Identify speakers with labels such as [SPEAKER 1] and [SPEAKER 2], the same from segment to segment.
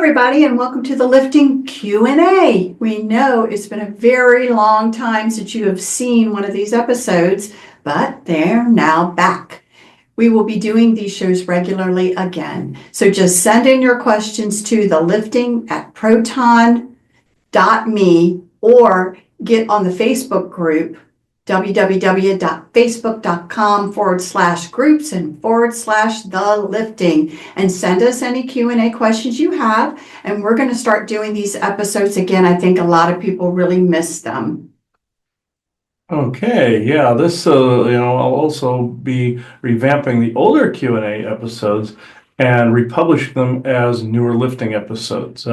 [SPEAKER 1] everybody, and welcome to the Lifting Q&A. We know it's been a very long time since you have seen one of these episodes, but they're now back. We will be doing these shows regularly again. So just send in your questions to thelifting@proton.me or get on the Facebook group www.facebook.com/groups/thelifting and send us any Q&A questions you have. And we're going to start doing these episodes again. I think a lot of people really miss them.
[SPEAKER 2] Okay, yeah, I'll also be revamping the older Q&A episodes and republishing them as newer lifting episodes.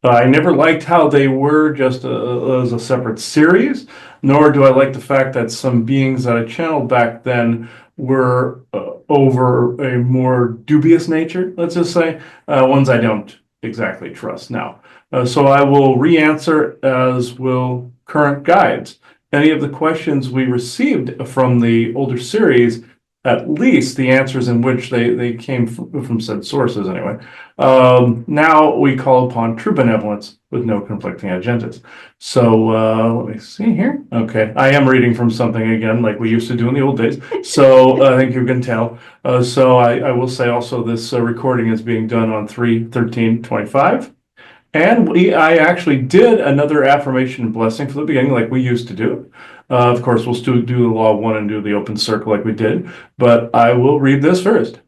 [SPEAKER 2] I never liked how they were just as a separate series, nor do I like the fact that some beings that I channeled back then were over a more dubious nature, let's just say, ones I don't exactly trust now. So I will re-answer, as will current guides. Any of the questions we received from the older series, at least the answers in which they came from said sources anyway, now we call upon true benevolence with no conflicting agendas. So let me see here. Okay, I am reading from something again like we used to do in the old days, so I think you can tell. So I will say also this recording is being done on 3/13/25. And I actually did another affirmation and blessing for the beginning like we used to do. Of course, we'll still do the law of one and do the open circle like we did, but I will read this first.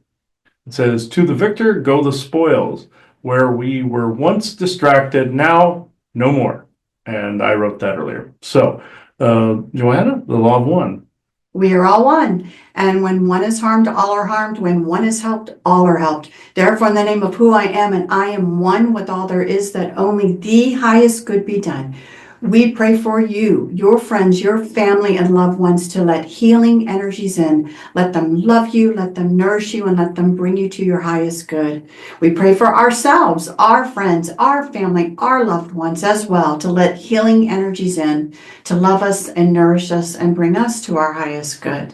[SPEAKER 2] It says, "To the victor go the spoils, where we were once distracted, now no more." And I wrote that earlier. So, Joanna, the law of one.
[SPEAKER 1] We are all one, and when one is harmed, all are harmed. When one is helped, all are helped. Therefore, in the name of who I am, and I am one with all there is, that only the highest good be done. We pray for you, your friends, your family, and loved ones to let healing energies in. Let them love you, let them nourish you, and let them bring you to your highest good. We pray for ourselves, our friends, our family, our loved ones as well, to let healing energies in, to love us and nourish us and bring us to our highest good.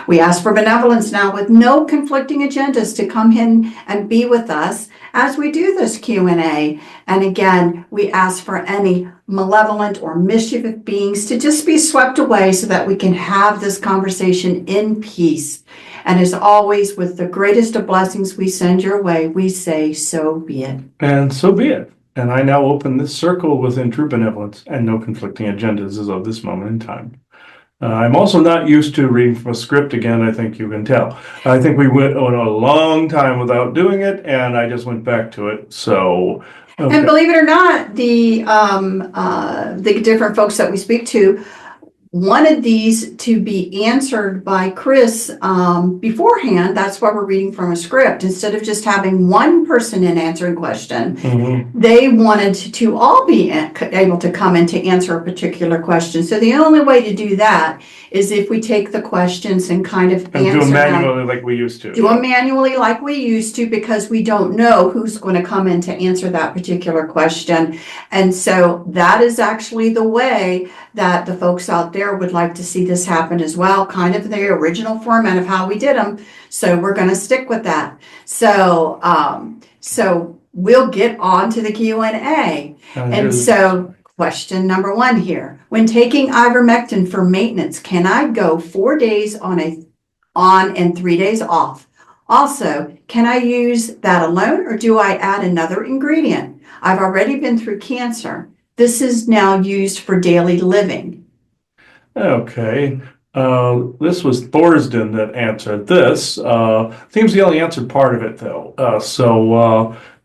[SPEAKER 1] We ask for benevolence now with no conflicting agendas to come in and be with us as we do this Q&A. And again, we ask for any malevolent or mischievous beings to just be swept away so that we can have this conversation in peace. And as always, with the greatest of blessings we send your way, we say, so be it.
[SPEAKER 2] And so be it. And I now open this circle within true benevolence and no conflicting agendas as of this moment in time. I'm also not used to reading from a script again, I think you can tell. I think we went on a long time without doing it, and I just went back to it. So, okay.
[SPEAKER 1] And believe it or not, the different folks that we speak to wanted these to be answered by Chris beforehand. That's why we're reading from a script. Instead of just having one person in answering question, they wanted to all be able to come in to answer a particular question. So the only way to do that is if we take the questions and kind of answer
[SPEAKER 2] do them manually like we used to.
[SPEAKER 1] Do them manually like we used to, because we don't know who's going to come in to answer that particular question. And so that is actually the way that the folks out there would like to see this happen as well, kind of the original format of how we did them. So we're going to stick with that. So we'll get on to the Q&A. And so question number one here: when taking ivermectin for maintenance, can I go 4 days on and 3 days off? Also, can I use that alone, or do I add another ingredient? I've already been through cancer. This is now used for daily living.
[SPEAKER 2] Okay. This was Thorsden that answered this. Seems he only answered part of it, though.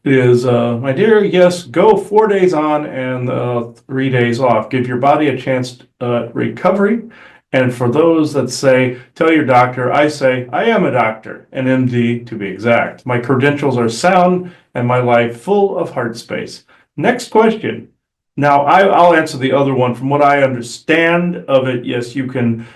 [SPEAKER 2] My dear, yes, go 4 days on and 3 days off. Give your body a chance recovery. And for those that say, tell your doctor, I say, I am a doctor, an MD to be exact. My credentials are sound and my life full of heart space. Next question. Now, I'll answer the other one. From what I understand of it, yes, you can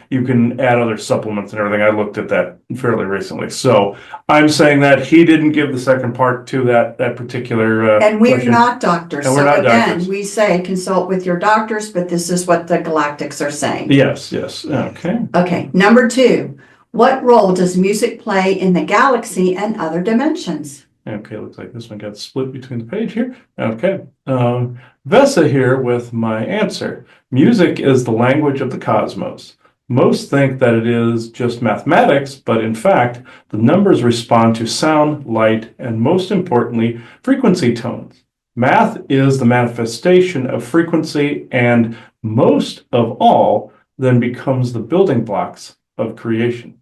[SPEAKER 2] add other supplements and everything. I looked at that fairly recently. So I'm saying that he didn't give the second part to that particular
[SPEAKER 1] and we're
[SPEAKER 2] question.
[SPEAKER 1] not doctors.
[SPEAKER 2] And we're not doctors.
[SPEAKER 1] We say consult with your doctors, but this is what the Galactics are saying.
[SPEAKER 2] Yes. Okay.
[SPEAKER 1] Okay, number two. What role does music play in the galaxy and other dimensions?
[SPEAKER 2] Okay, looks like this one got split between the page here. Okay. Vesa here with my answer. Music is the language of the cosmos. Most think that it is just mathematics, but in fact, the numbers respond to sound, light, and most importantly, frequency tones. Math is the manifestation of frequency, and most of all, then becomes the building blocks of creation.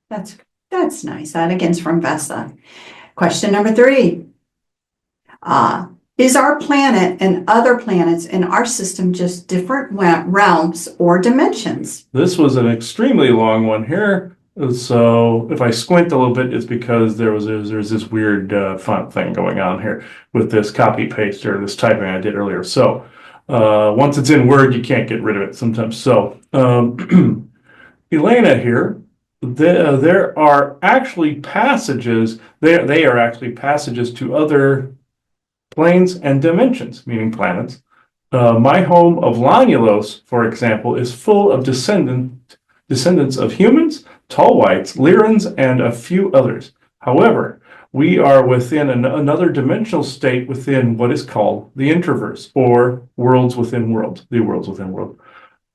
[SPEAKER 1] That's nice. That again's from Vesta. Question number 3. Is our planet and other planets in our system just different realms or dimensions?
[SPEAKER 2] This was an extremely long one here. So if I squint a little bit, it's because there's this weird font thing going on here with this copy paste or this typing I did earlier. So once it's in Word, you can't get rid of it sometimes. So Elena here, there are actually passages. They are actually passages to other planes and dimensions, meaning planets. My home of Lanulos, for example, is full of descendants of humans, tall whites, Lyrans, and a few others. However, we are within another dimensional state within what is called the introverse, or worlds within worlds, the worlds within worlds.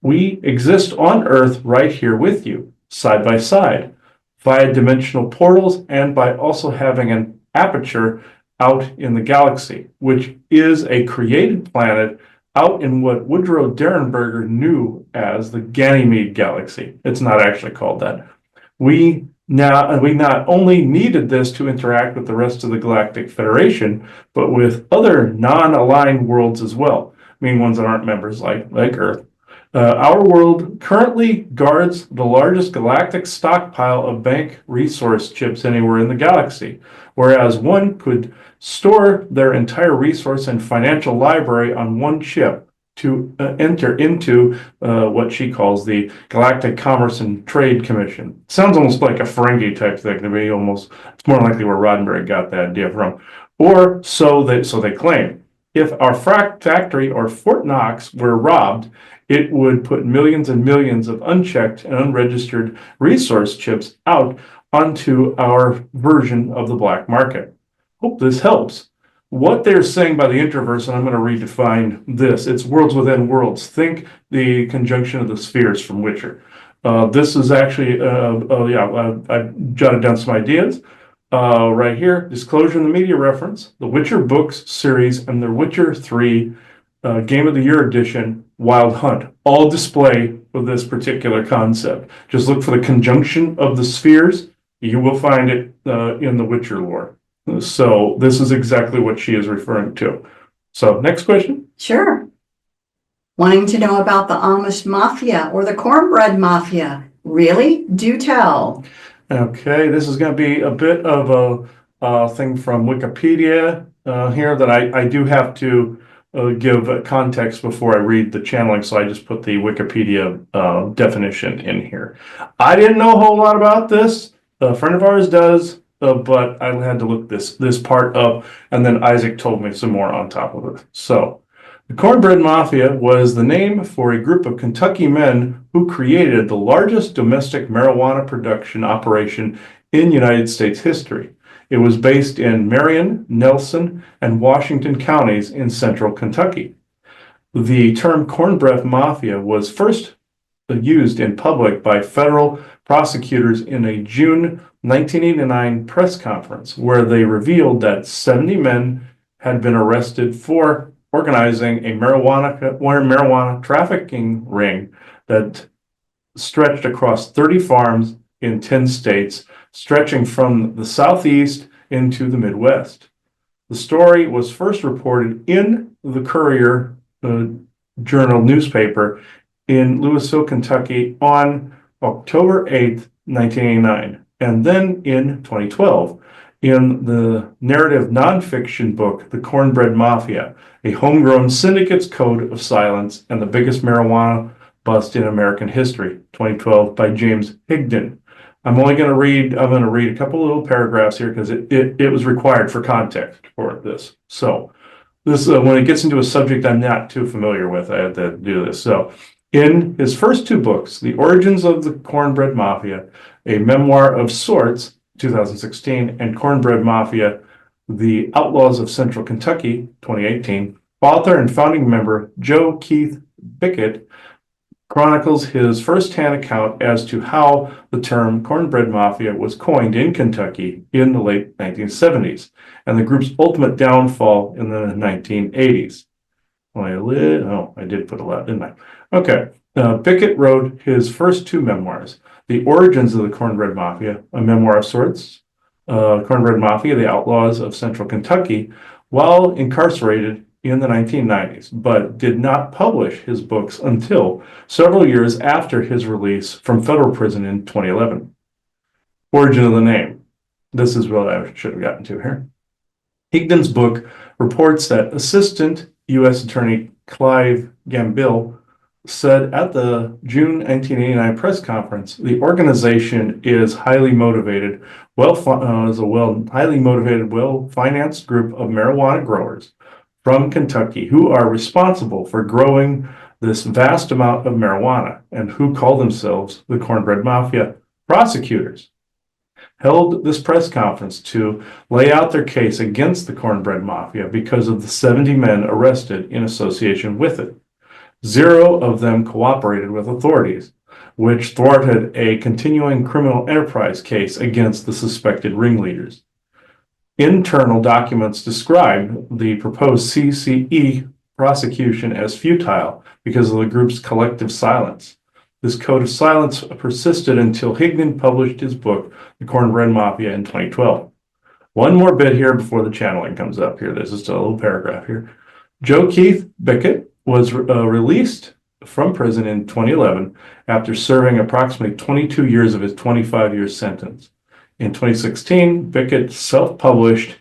[SPEAKER 2] We exist on Earth right here with you, side by side, via dimensional portals and by also having an aperture out in the galaxy, which is a created planet out in what Woodrow Derenberger knew as the Ganymede Galaxy. It's not actually called that. We not only needed this to interact with the rest of the Galactic Federation, but with other non-aligned worlds as well, meaning ones that aren't members like Earth. Our world currently guards the largest galactic stockpile of bank resource chips anywhere in the galaxy, whereas one could store their entire resource and financial library on one chip to enter into what she calls the Galactic Commerce and Trade Commission. Sounds almost like a Ferengi type thing to me. Almost, it's more likely where Roddenberry got that idea from, or so they claim. If our factory or Fort Knox were robbed, it would put millions and millions of unchecked and unregistered resource chips out onto our version of the black market. Hope this helps. What they're saying by the introverse, and I'm going to redefine this, it's worlds within worlds. Think the conjunction of the spheres from Witcher. This is actually, I jotted down some ideas. Right here, disclosure in the media reference, the Witcher books series, and the Witcher 3 Game of the Year edition, Wild Hunt, all display with this particular concept. Just look for the conjunction of the spheres. You will find it in the Witcher lore. So this is exactly what she is referring to. So next question.
[SPEAKER 1] Sure. Wanting to know about the Amish Mafia or the Cornbread Mafia. Really? Do tell.
[SPEAKER 2] Okay, this is going to be a bit of a thing from Wikipedia here that I do have to give context before I read the channeling, so I just put the Wikipedia definition in here. I didn't know a whole lot about this. A friend of ours does, but I had to look this part up, and then Isaac told me some more on top of it. So, the Cornbread Mafia was the name for a group of Kentucky men who created the largest domestic marijuana production operation in United States history. It was based in Marion, Nelson, and Washington counties in central Kentucky. The term Cornbread Mafia was first used in public by federal prosecutors in a June 1989 press conference, where they revealed that 70 men had been arrested for organizing a marijuana trafficking ring that stretched across 30 farms in 10 states, stretching from the Southeast into the Midwest. The story was first reported in the Courier Journal newspaper in Louisville, Kentucky on October 8th, 1989, and then in 2012 in the narrative nonfiction book, The Cornbread Mafia, a homegrown syndicate's code of silence and the biggest marijuana bust in American history, 2012, by James Higdon. I'm going to read a couple little paragraphs here because it was required for context for this. So this when it gets into a subject I'm not too familiar with, I had to do this. So in his first two books, The Origins of the Cornbread Mafia, a memoir of sorts, 2016, and Cornbread Mafia, The Outlaws of Central Kentucky, 2018, author and founding member Joe Keith Bickett chronicles his first-hand account as to how the term Cornbread Mafia was coined in Kentucky in the late 1970s and the group's ultimate downfall in the 1980s. I did put a lot, didn't I? Okay. Bickett wrote his first two memoirs, The Origins of the Cornbread Mafia, a memoir of sorts, Cornbread Mafia, The Outlaws of Central Kentucky, while incarcerated in the 1990s, but did not publish his books until several years after his release from federal prison in 2011. Origin of the name. This is what I should have gotten to here. Higdon's book reports that Assistant U.S. Attorney Clive Gambill said at the June 1989 press conference, the organization is highly motivated, well-financed group of marijuana growers from Kentucky who are responsible for growing this vast amount of marijuana and who call themselves the Cornbread Mafia. Prosecutors held this press conference to lay out their case against the Cornbread Mafia because of the 70 men arrested in association with it. 0 of them cooperated with authorities, which thwarted a continuing criminal enterprise case against the suspected ringleaders. Internal documents describe the proposed CCE prosecution as futile because of the group's collective silence. This code of silence persisted until Higdon published his book, The Cornbread Mafia, in 2012. One more bit here before the channeling comes up here. There's just a little paragraph here. Joe Keith Bickett was released from prison in 2011 after serving approximately 22 years of his 25-year sentence. In 2016, Bickett self-published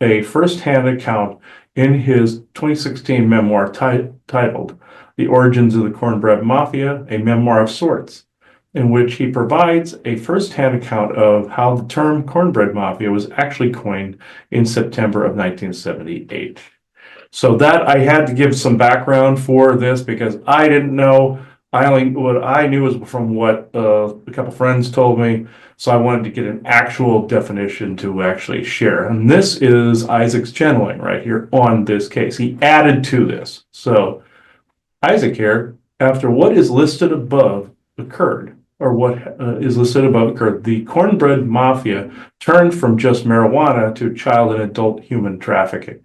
[SPEAKER 2] a first-hand account in his 2016 memoir titled The Origins of the Cornbread Mafia, a memoir of sorts, in which he provides a first-hand account of how the term Cornbread Mafia was actually coined in September of 1978. So that I had to give some background for this because I didn't know. What I knew was from what a couple friends told me. So I wanted to get an actual definition to actually share. And this is Isaac's channeling right here on this case. He added to this. So Isaac here, after what is listed above occurred, or what is listed above occurred, the Cornbread Mafia turned from just marijuana to child and adult human trafficking.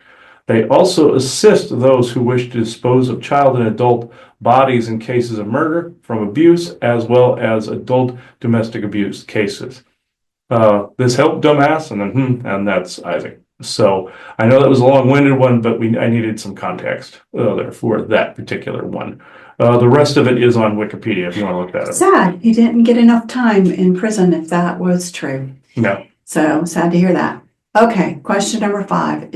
[SPEAKER 2] They also assist those who wish to dispose of child and adult bodies in cases of murder from abuse, as well as adult domestic abuse cases. This helped dumbass, and that's Isaac. So I know that was a long-winded one, but I needed some context there for that particular one. The rest of it is on Wikipedia if you want to look at it.
[SPEAKER 1] Sad he didn't get enough time in prison if that was true.
[SPEAKER 2] No.
[SPEAKER 1] So sad to hear that. Okay, question number 5.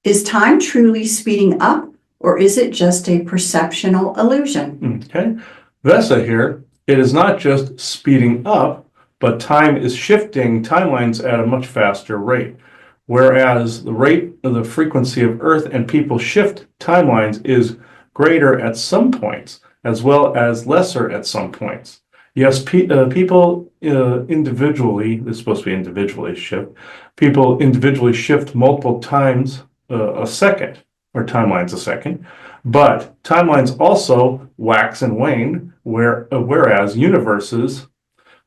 [SPEAKER 1] Is time truly speeding up, or is it just a perceptual illusion?
[SPEAKER 2] Okay. Vesa here, it is not just speeding up, but time is shifting timelines at a much faster rate. Whereas the rate of the frequency of Earth and people shift timelines is greater at some points, as well as lesser at some points. Yes, people individually, this is supposed to be individually shift, people individually shift multiple times a second, or timelines a second, but timelines also wax and wane, whereas universes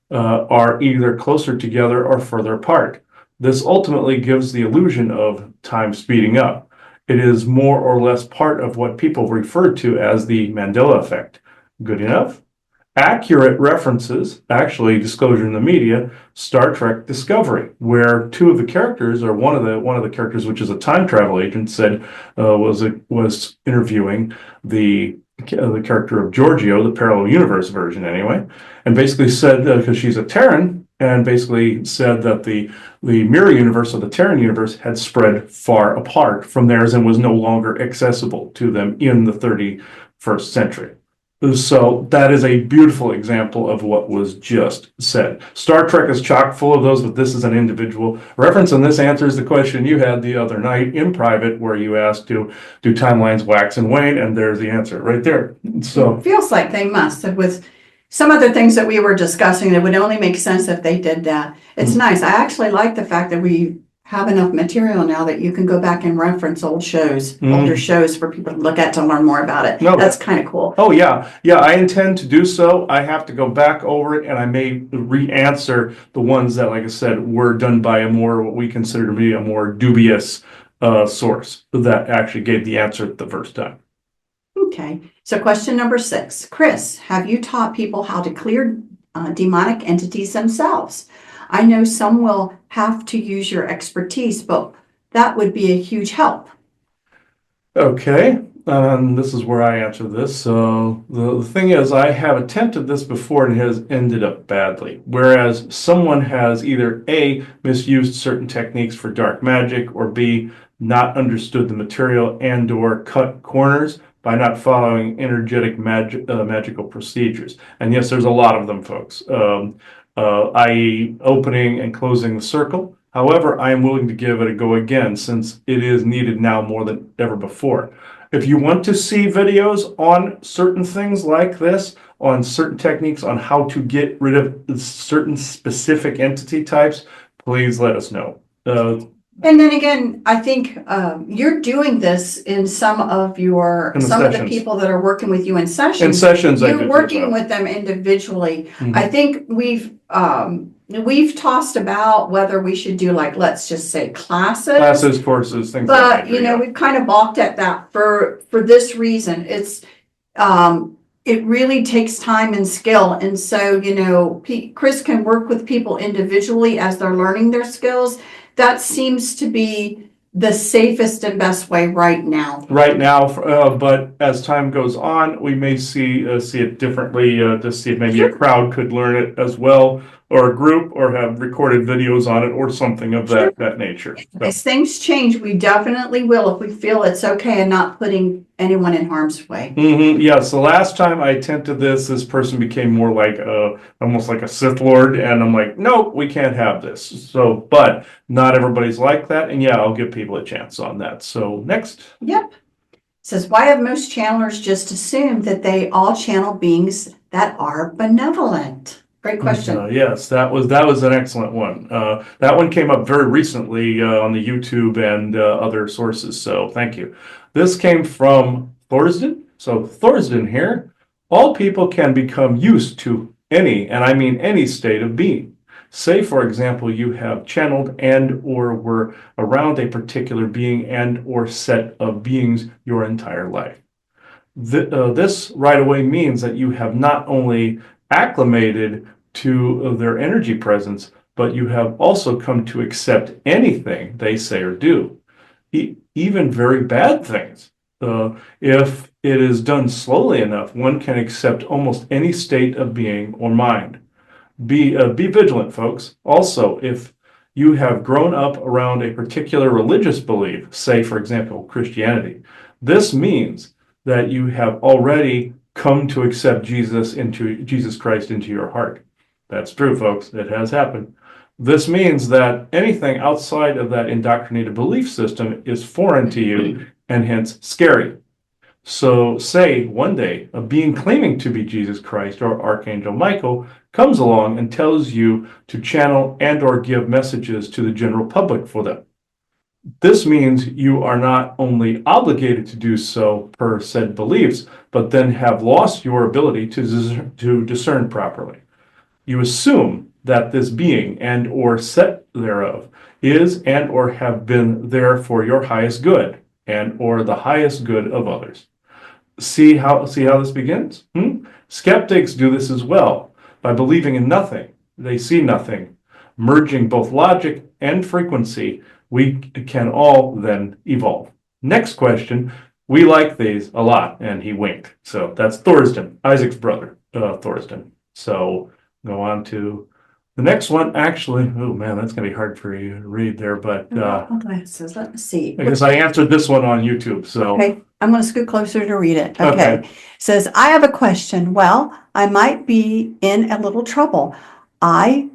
[SPEAKER 2] are either closer together or further apart. This ultimately gives the illusion of time speeding up. It is more or less part of what people refer to as the Mandela effect. Good enough? Accurate references, actually disclosure in the media, Star Trek Discovery, where 2 of the characters, or one of the characters, which is a time travel agent, said was interviewing the character of Giorgio, the parallel universe version anyway, and basically said because she's a Terran, and basically said that the mirror universe of the Terran universe had spread far apart from theirs and was no longer accessible to them in the 31st century. So that is a beautiful example of what was just said. Star Trek is chock full of those, but this is an individual reference, and this answers the question you had the other night in private where you asked do timelines wax and wane, and there's the answer right there. So
[SPEAKER 1] it feels like they must, with some other things that we were discussing, it would only make sense if they did that. It's nice. I actually like the fact that we have enough material now that you can go back and reference older shows for people to look at to learn more about it.
[SPEAKER 2] No,
[SPEAKER 1] That's kind of cool.
[SPEAKER 2] Oh, yeah. Yeah, I intend to do so. I have to go back over it and I may re-answer the ones that, like I said, were done by a more, what we consider to be a more dubious source that actually gave the answer the first time.
[SPEAKER 1] Okay, so question number 6. Chris, have you taught people how to clear demonic entities themselves? I know some will have to use your expertise, but that would be a huge help.
[SPEAKER 2] Okay, this is where I answer this. So the thing is, I have attempted this before and it has ended up badly. Whereas someone has either A, misused certain techniques for dark magic, or B, not understood the material and or cut corners by not following energetic magical procedures. And yes, there's a lot of them, folks, i.e. opening and closing the circle. However, I am willing to give it a go again since it is needed now more than ever before. If you want to see videos on certain things like this, on certain techniques, on how to get rid of certain specific entity types, please let us know.
[SPEAKER 1] And then again, I think you're doing this in some of the people that are working with you in sessions.
[SPEAKER 2] In sessions,
[SPEAKER 1] you're working with them individually. Mm-hmm. I think we've tossed about whether we should do, like, let's just say classes,
[SPEAKER 2] courses, things
[SPEAKER 1] but
[SPEAKER 2] like that.
[SPEAKER 1] But we've kind of balked at that for this reason. It's it really takes time and skill, and so Chris can work with people individually as they're learning their skills. That seems to be the safest and best way right now.
[SPEAKER 2] Right now, but as time goes on, we may see it differently to see if maybe a crowd could learn it as well, or a group, or have recorded videos on it, or something of that nature. So.
[SPEAKER 1] As things change, we definitely will if we feel it's okay and not putting anyone in harm's way.
[SPEAKER 2] Mm-hmm. Yes, the last time I attempted this person became more like almost like a Sith Lord, and I'm like, nope, we can't have this. So, but not everybody's like that, and yeah, I'll give people a chance on that. So next.
[SPEAKER 1] Yep. It says, why have most channelers just assumed that they all channel beings that are benevolent? Great question.
[SPEAKER 2] Yes, that was an excellent one. That one came up very recently on the YouTube and other sources, so thank you. This came from Thorsden. So Thorsden here. All people can become used to any, and I mean any, state of being. Say, for example, you have channeled and or were around a particular being and or set of beings your entire life. This right away means that you have not only acclimated to their energy presence, but you have also come to accept anything they say or do, even very bad things. If it is done slowly enough, one can accept almost any state of being or mind. Be vigilant, folks. Also, if you have grown up around a particular religious belief, say, for example, Christianity, this means that you have already come to accept Jesus Christ into your heart. That's true, folks. It has happened. This means that anything outside of that indoctrinated belief system is foreign to you and hence scary. So say one day a being claiming to be Jesus Christ or Archangel Michael comes along and tells you to channel and or give messages to the general public for them. This means you are not only obligated to do so per said beliefs, but then have lost your ability to discern properly. You assume that this being and or set thereof is and or have been there for your highest good and or the highest good of others. See how this begins? Skeptics do this as well. By believing in nothing, they see nothing. Merging both logic and frequency, we can all then evolve. Next question. We like these a lot, and he winked. So that's Thorsden, Isaac's brother, Thorsden. So go on to the next one. Actually, oh man, that's going to be hard for you to read there, but
[SPEAKER 1] glasses. Let me see.
[SPEAKER 2] Because I answered this one on YouTube. So
[SPEAKER 1] okay, I'm going to scoot closer to read it. Okay. Says, I have a question. Well, I might be in a little trouble. I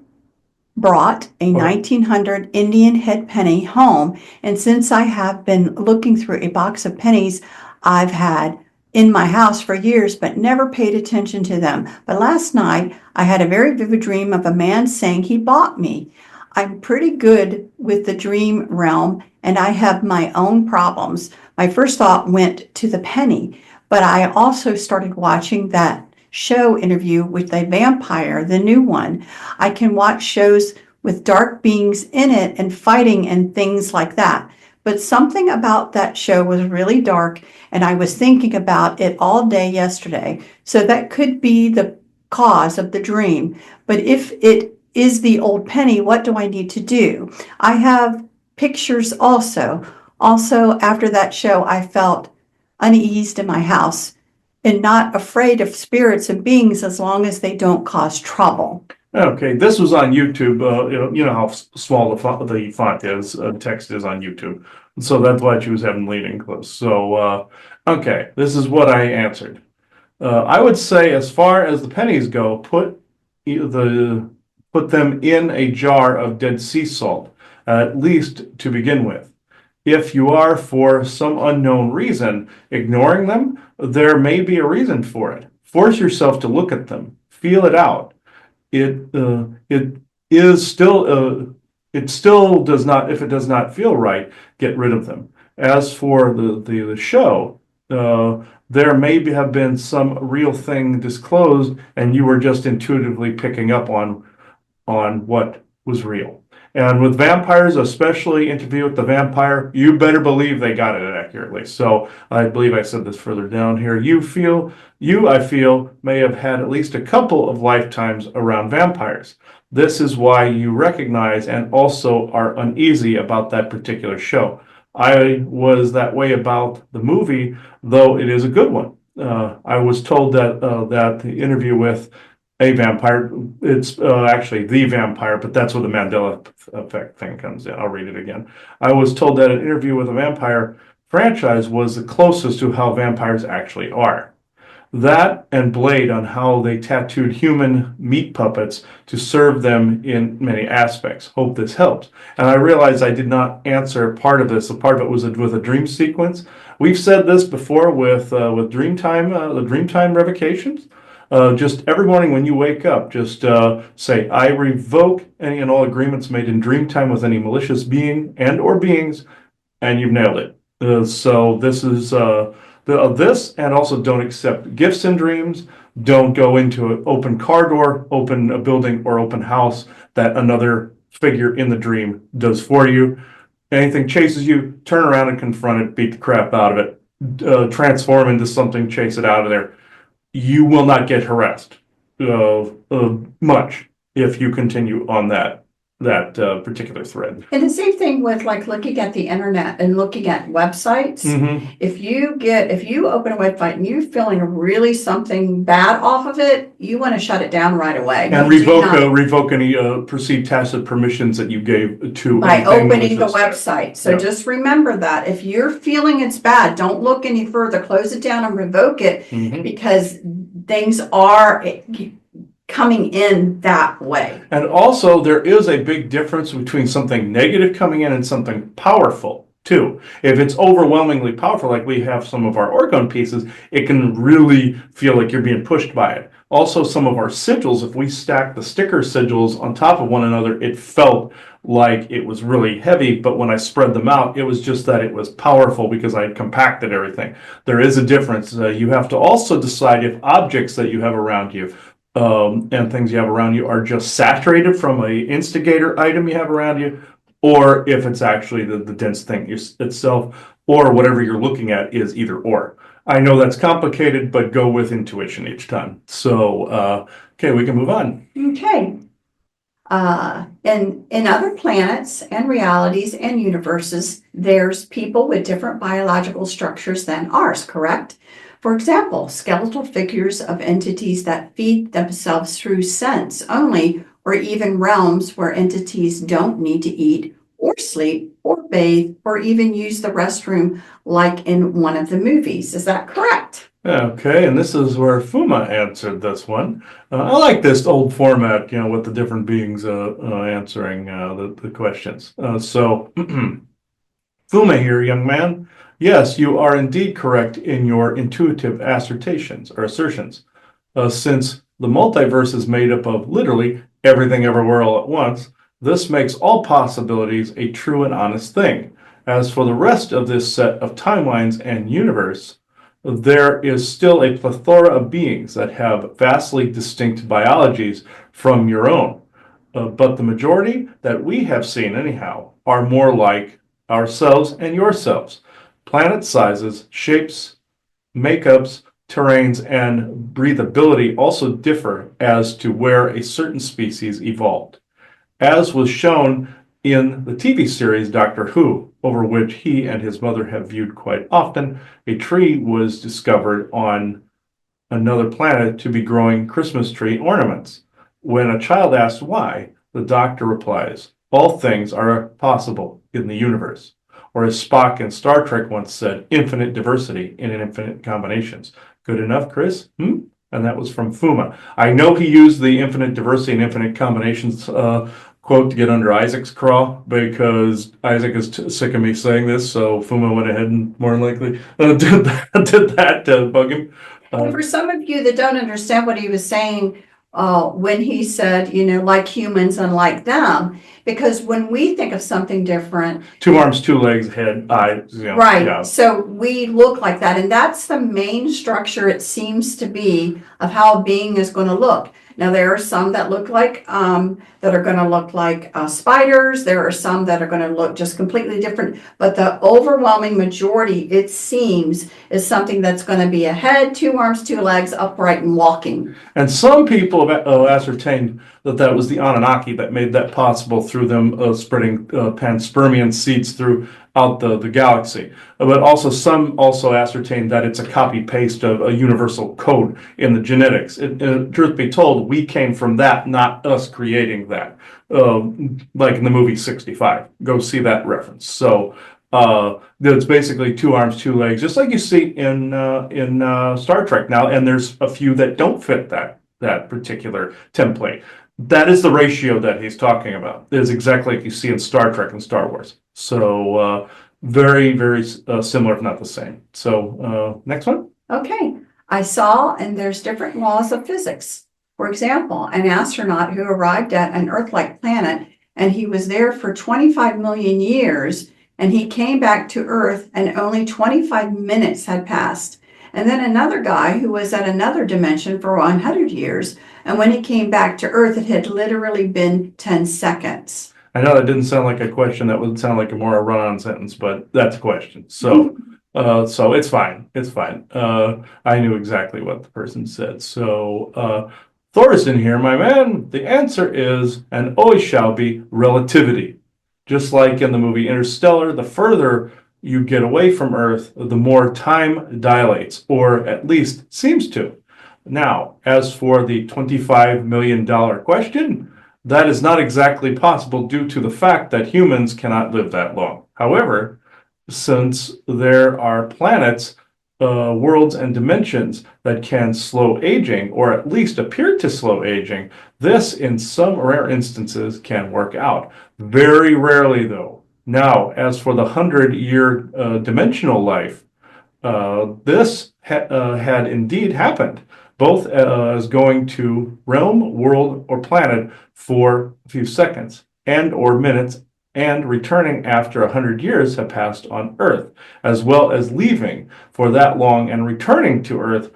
[SPEAKER 1] brought a 1900 Indian head penny home, and since I have been looking through a box of pennies, I've had in my house for years, but never paid attention to them. But last night, I had a very vivid dream of a man saying he bought me. I'm pretty good with the dream realm, and I have my own problems. My first thought went to the penny, but I also started watching that show interview with a vampire, the new one. I can watch shows with dark beings in it and fighting and things like that. But something about that show was really dark, and I was thinking about it all day yesterday. So that could be the cause of the dream. But if it is the old penny, what do I need to do? I have pictures also. Also, after that show, I felt uneased in my house and not afraid of spirits and beings as long as they don't cause trouble.
[SPEAKER 2] Okay, this was on YouTube. You know how small the font is, text is on YouTube. So that's why she was having leading close. So, okay, this is what I answered. I would say, as far as the pennies go, put them in a jar of Dead Sea salt, at least to begin with. If you are, for some unknown reason, ignoring them, there may be a reason for it. Force yourself to look at them, feel it out. It is still it still does not, if it does not feel right, get rid of them. As for the show, there may have been some real thing disclosed, and you were just intuitively picking up on what was real. And with vampires, especially Interview with the Vampire, you better believe they got it accurately. So I believe I said this further down here. I feel, may have had at least a couple of lifetimes around vampires. This is why you recognize and also are uneasy about that particular show. I was that way about the movie, though it is a good one. I was told that the interview with a vampire, it's actually the vampire, but that's where the Mandela effect thing comes in. I'll read it again. I was told that an interview with a vampire franchise was the closest to how vampires actually are. That and Blade, on how they tattooed human meat puppets to serve them in many aspects. Hope this helps. And I realized I did not answer part of this. A part of it was with a dream sequence. We've said this before with Dreamtime, the Dreamtime revocations. Just every morning when you wake up, just say, I revoke any and all agreements made in Dreamtime with any malicious being and or beings, and you've nailed it. So this is this, and also don't accept gifts in dreams. Don't go into an open car door, open a building, or open house that another figure in the dream does for you. Anything chases you, turn around and confront it, beat the crap out of it, transform into something, chase it out of there. You will not get harassed much if you continue on that particular thread.
[SPEAKER 1] And the same thing with like looking at the internet and looking at websites.
[SPEAKER 2] Mm-hmm.
[SPEAKER 1] If you open a website and you're feeling really something bad off of it, you want to shut it down right away.
[SPEAKER 2] And revoke any perceived tacit permissions that you gave to
[SPEAKER 1] by opening the
[SPEAKER 2] malicious.
[SPEAKER 1] website. So just remember that if you're feeling it's bad, don't look any further. Close it down and revoke it, because things are coming in that way.
[SPEAKER 2] And also, there is a big difference between something negative coming in and something powerful too. If it's overwhelmingly powerful, like we have some of our orgone pieces, it can really feel like you're being pushed by it. Also, some of our sigils, if we stack the sticker sigils on top of one another, it felt like it was really heavy, but when I spread them out, it was just that it was powerful because I had compacted everything. There is a difference. You have to also decide if objects that you have around you and things you have around you are just saturated from a instigator item you have around you, or if it's actually the dense thing itself, or whatever you're looking at is either or. I know that's complicated, but go with intuition each time. So, okay, we can move on.
[SPEAKER 1] Okay. In other planets and realities and universes, there's people with different biological structures than ours, correct? For example, skeletal figures of entities that feed themselves through sense only, or even realms where entities don't need to eat or sleep or bathe or even use the restroom like in one of the movies. Is that correct?
[SPEAKER 2] Okay, and this is where Fuma answered this one. I like this old format, with the different beings answering the questions. So, Fuma here, young man. Yes, you are indeed correct in your intuitive assertions or assertions. Since the multiverse is made up of literally everything everywhere all at once, this makes all possibilities a true and honest thing. As for the rest of this set of timelines and universe, there is still a plethora of beings that have vastly distinct biologies from your own. But the majority that we have seen, anyhow, are more like ourselves and yourselves. Planet sizes, shapes, makeups, terrains, and breathability also differ as to where a certain species evolved, as was shown in the TV series Doctor Who, over which he and his mother have viewed quite often. A tree was discovered on another planet to be growing Christmas tree ornaments. When a child asks why, the doctor replies, "All things are possible in the universe." Or as Spock in Star Trek once said, "Infinite diversity in infinite combinations." Good enough, Chris? And that was from Fuma. I know he used the infinite diversity and infinite combinations quote to get under Isaac's craw because Isaac is sick of me saying this, so Fuma went ahead and more than likely did that to bug him.
[SPEAKER 1] And for some of you that don't understand what he was saying, when he said, like humans and like them, because when we think of something different,
[SPEAKER 2] 2 arms, 2 legs, head, eyes,
[SPEAKER 1] right?
[SPEAKER 2] yeah.
[SPEAKER 1] So we look like that, and that's the main structure it seems to be of how a being is going to look. Now there are some that look like that are going to look like spiders. There are some that are going to look just completely different. But the overwhelming majority, it seems, is something that's going to be a head, 2 arms, 2 legs, upright and walking.
[SPEAKER 2] And some people have ascertained that that was the Anunnaki that made that possible through them spreading panspermian seeds throughout the galaxy. But also some also ascertained that it's a copy paste of a universal code in the genetics. Truth be told, we came from that, not us creating that. Like in the movie 65. Go see that reference. So it's basically 2 arms, 2 legs, just like you see in Star Trek now. And there's a few that don't fit that particular template. That is the ratio that he's talking about. It is exactly like you see in Star Trek and Star Wars. So very, very similar, if not the same. So next one.
[SPEAKER 1] Okay. I saw, and there's different laws of physics. For example, an astronaut who arrived at an Earth-like planet, and he was there for 25 million years, and he came back to Earth, and only 25 minutes had passed. And then another guy who was at another dimension for 100 years, and when he came back to Earth, it had literally been 10 seconds.
[SPEAKER 2] I know that didn't sound like a question. That would sound like a more run-on sentence, but that's a question. So, so it's fine. It's fine. I knew exactly what the person said. So, Thorsten here, my man. The answer is, and always shall be, relativity. Just like in the movie Interstellar, the further you get away from Earth, the more time dilates, or at least seems to. Now, as for the $25 million question, that is not exactly possible due to the fact that humans cannot live that long. However, since there are planets, worlds, and dimensions that can slow aging, or at least appear to slow aging, this, in some rare instances, can work out. Very rarely, though. Now, as for the 100-year dimensional life, this had indeed happened, both as going to realm, world, or planet for a few seconds and or minutes, and returning after 100 years have passed on Earth, as well as leaving for that long and returning to Earth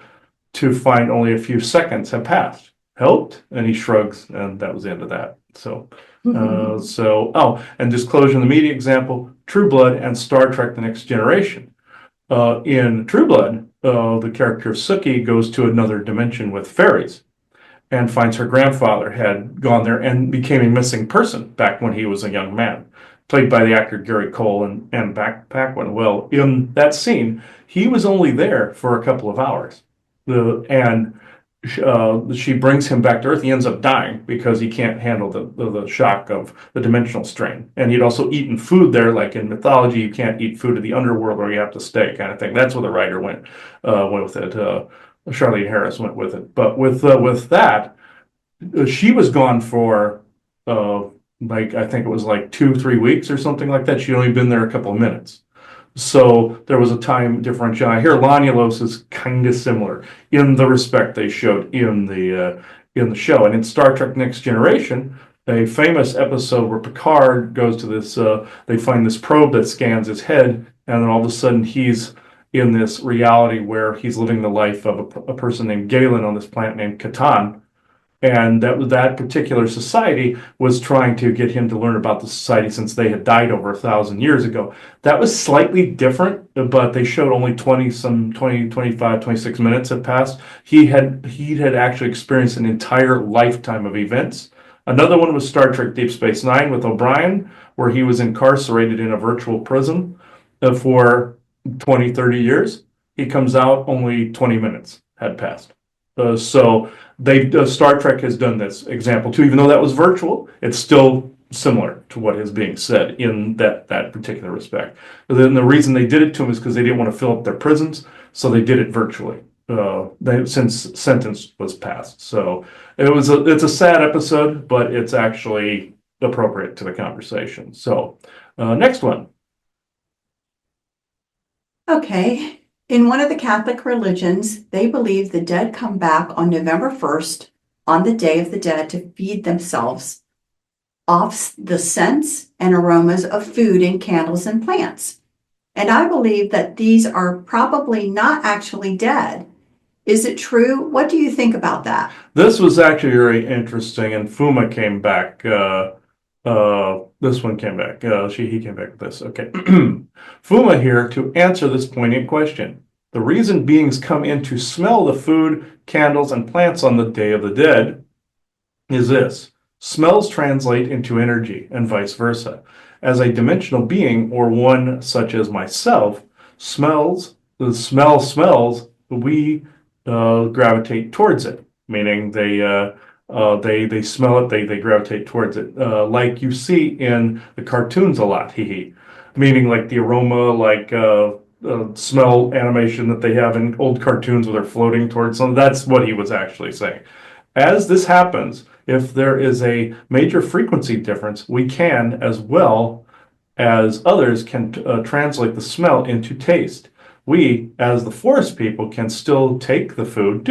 [SPEAKER 2] to find only a few seconds have passed. Helped? And he shrugs, and that was the end of that. So, and disclosure in the media example, True Blood and Star Trek: The Next Generation. In True Blood, the character of Sookie goes to another dimension with fairies and finds her grandfather had gone there and became a missing person back when he was a young man, played by the actor Gary Cole. And back when, well, in that scene, he was only there for a couple of hours. She brings him back to Earth. He ends up dying because he can't handle the shock of the dimensional strain. And he'd also eaten food there, like in mythology, you can't eat food in the underworld or you have to stay, kind of thing. That's where the writer went with it. Charlene Harris went with it. But with that, she was gone for I think it was like 2-3 weeks or something like that. She'd only been there a couple of minutes. So there was a time differential. I hear Lonulus is kind of similar in the respect they showed in the show. And in Star Trek Next Generation, a famous episode where Picard goes to this, they find this probe that scans his head, and then all of a sudden he's in this reality where he's living the life of a person named Galen on this planet named Catan. And that particular society was trying to get him to learn about the society since they had died over 1,000 years ago. That was slightly different, but they showed only 25, 26 minutes had passed. He had actually experienced an entire lifetime of events. Another one was Star Trek Deep Space Nine with O'Brien, where he was incarcerated in a virtual prison for 20, 30 years. He comes out, only 20 minutes had passed. So Star Trek has done this example too, even though that was virtual, it's still similar to what is being said in that particular respect. But then the reason they did it to him is because they didn't want to fill up their prisons, so they did it virtually. Since sentence was passed, so it's a sad episode, but it's actually appropriate to the conversation. So next one.
[SPEAKER 1] Okay. In one of the Catholic religions, they believe the dead come back on November 1st, on the Day of the Dead, to feed themselves off the scents and aromas of food and candles and plants. And I believe that these are probably not actually dead. Is it true? What do you think about that?
[SPEAKER 2] This was actually very interesting, and Fuma came back. This one came back. He came back with this. Okay. Fuma here to answer this poignant question. The reason beings come in to smell the food, candles, and plants on the Day of the Dead is this. Smells translate into energy and vice versa. As a dimensional being, or one such as myself, the smell smells, we gravitate towards it, meaning they smell it, they gravitate towards it, like you see in the cartoons a lot, meaning like the aroma, like smell animation that they have in old cartoons where they're floating towards something. That's what he was actually saying. As this happens, if there is a major frequency difference, we can, as well as others, can translate the smell into taste. We, as the forest people, can still take the food,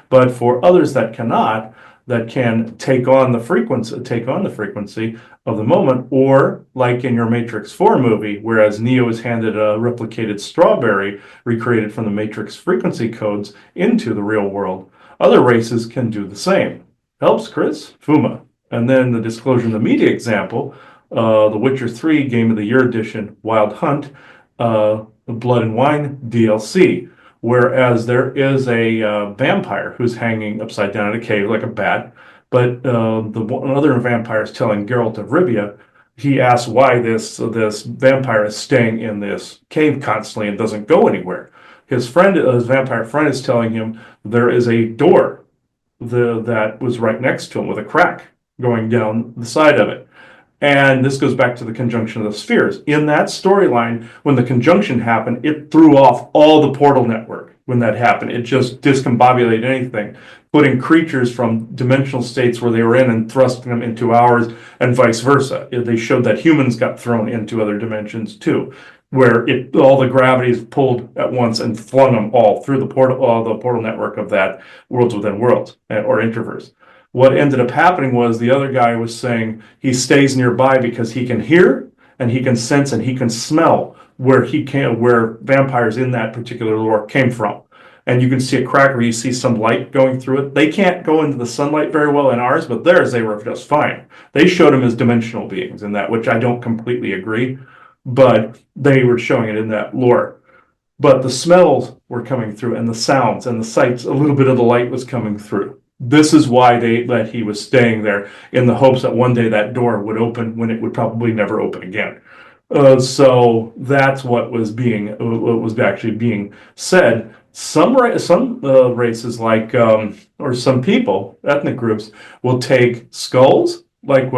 [SPEAKER 2] but for others that cannot, that can take on the frequency of the moment, or like in your Matrix 4 movie, whereas Neo is handed a replicated strawberry recreated from the Matrix frequency codes into the real world, other races can do the same. Helps, Chris? Fuma. And then the disclosure in the media example, The Witcher 3 Game of the Year Edition, Wild Hunt, the Blood and Wine DLC, whereas there is a vampire who's hanging upside down in a cave like a bat, but the other vampire is telling Geralt of Rivia, he asks why this vampire is staying in this cave constantly and doesn't go anywhere. His vampire friend is telling him there is a door that was right next to him with a crack going down the side of it. And this goes back to the conjunction of the spheres. In that storyline, when the conjunction happened, it threw off all the portal network when that happened. It just discombobulated anything, putting creatures from dimensional states where they were in and thrusting them into ours and vice versa. They showed that humans got thrown into other dimensions too, where all the gravities pulled at once and flung them all through the portal network of that worlds within worlds, or Interverse. What ended up happening was the other guy was saying he stays nearby because he can hear and he can sense and he can smell where vampires in that particular lore came from. And you can see a crack where you see some light going through it. They can't go into the sunlight very well in ours, but theirs they were just fine. They showed them as dimensional beings in that, which I don't completely agree, but they were showing it in that lore. But the smells were coming through, and the sounds and the sights, a little bit of the light was coming through. This is why that he was staying there, in the hopes that one day that door would open when it would probably never open again. So that's what was actually being said. Some races, like or some people, ethnic groups, will take skulls, like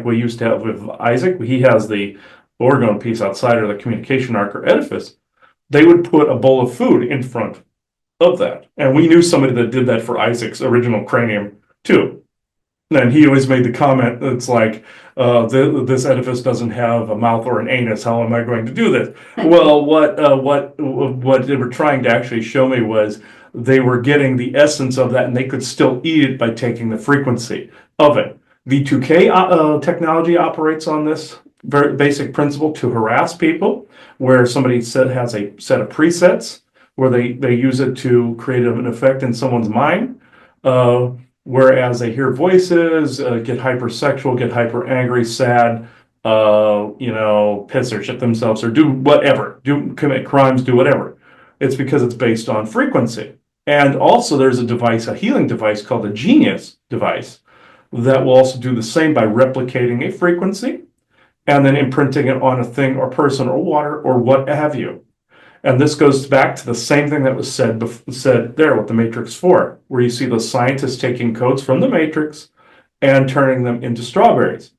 [SPEAKER 2] we used to have with Isaac. He has the orgone piece outside, or the communication arc or edifice. They would put a bowl of food in front of that. And we knew somebody that did that for Isaac's original cranium too. And he always made the comment, it's like, this edifice doesn't have a mouth or an anus. How am I going to do this? Well, what they were trying to actually show me was they were getting the essence of that, and they could still eat it by taking the frequency of it. V2K technology operates on this very basic principle to harass people, where somebody has a set of presets where they use it to create an effect in someone's mind. Whereas they hear voices, get hypersexual, get hyper angry, sad, piss or shit themselves, or do whatever, commit crimes, do whatever. It's because it's based on frequency. And also, there's a healing device called the Genius device that will also do the same by replicating a frequency and then imprinting it on a thing or person or water or what have you. And this goes back to the same thing that was said there with the Matrix 4, where you see the scientists taking codes from the Matrix and turning them into strawberries.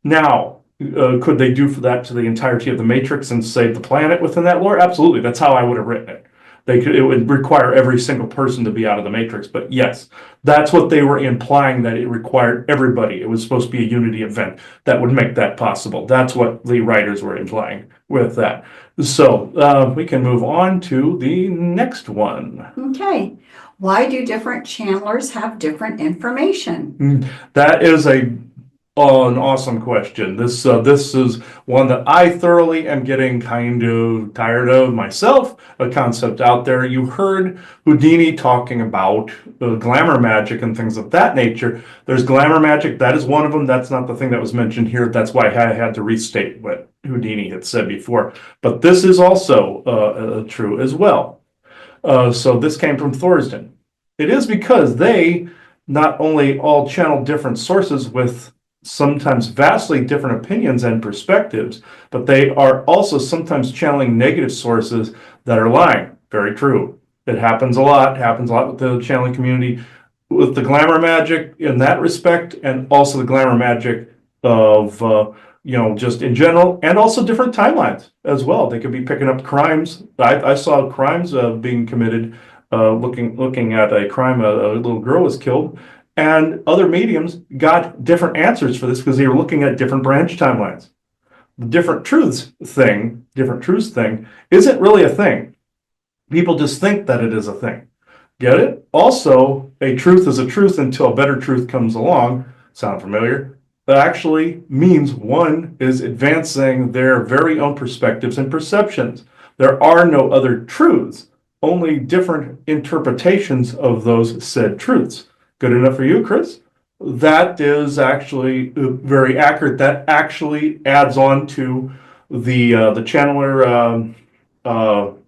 [SPEAKER 2] Now, could they do for that to the entirety of the Matrix and save the planet within that lore? Absolutely. That's how I would have written it. It would require every single person to be out of the Matrix. But yes, that's what they were implying, that it required everybody. It was supposed to be a unity event that would make that possible. That's what the writers were implying with that. So we can move on to the next one.
[SPEAKER 1] Okay. Why do different channelers have different information?
[SPEAKER 2] That is an awesome question. This is one that I thoroughly am getting kind of tired of myself. A concept out there. You heard Houdini talking about glamour magic and things of that nature. There's glamour magic. That is one of them. That's not the thing that was mentioned here. That's why I had to restate what Houdini had said before. But this is also true as well. So this came from Thorsden. It is because they not only all channel different sources with sometimes vastly different opinions and perspectives, but they are also sometimes channeling negative sources that are lying. Very true. It happens a lot with the channeling community, with the glamour magic in that respect, and also the glamour magic of, just in general, and also different timelines as well. They could be picking up crimes. I saw crimes being committed, looking at a crime, a little girl was killed, and other mediums got different answers for this because they were looking at different branch timelines. The different truths thing isn't really a thing. People just think that it is a thing. Get it? Also, a truth is a truth until a better truth comes along. Sound familiar? That actually means one is advancing their very own perspectives and perceptions. There are no other truths, only different interpretations of those said truths. Good enough for you, Chris? That is actually very accurate. That actually adds on to the channeler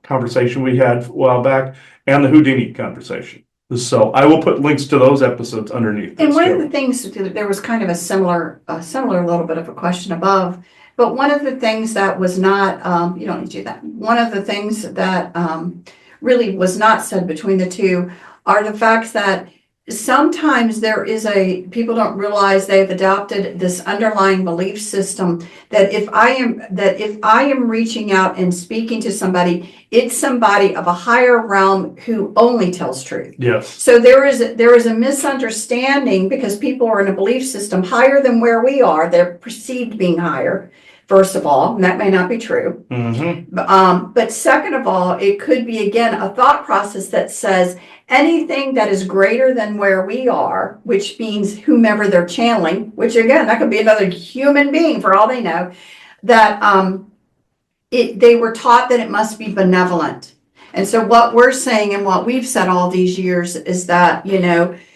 [SPEAKER 2] conversation we had a while back and the Houdini conversation. So I will put links to those episodes underneath.
[SPEAKER 1] And one of the things, there was kind of a similar little bit of a question above, but one of the things that was not, you don't need to do that. One of the things that really was not said between the two are the facts that sometimes people don't realize they've adopted this underlying belief system that if I am reaching out and speaking to somebody, it's somebody of a higher realm who only tells truth.
[SPEAKER 2] Yes.
[SPEAKER 1] So there is a misunderstanding because people are in a belief system higher than where we are. They're perceived being higher, first of all, and that may not be true.
[SPEAKER 2] Mm-hmm.
[SPEAKER 1] But second of all, it could be, again, a thought process that says anything that is greater than where we are, which means whomever they're channeling, which again, that could be another human being for all they know, that they were taught that it must be benevolent. And so what we're saying and what we've said all these years is that,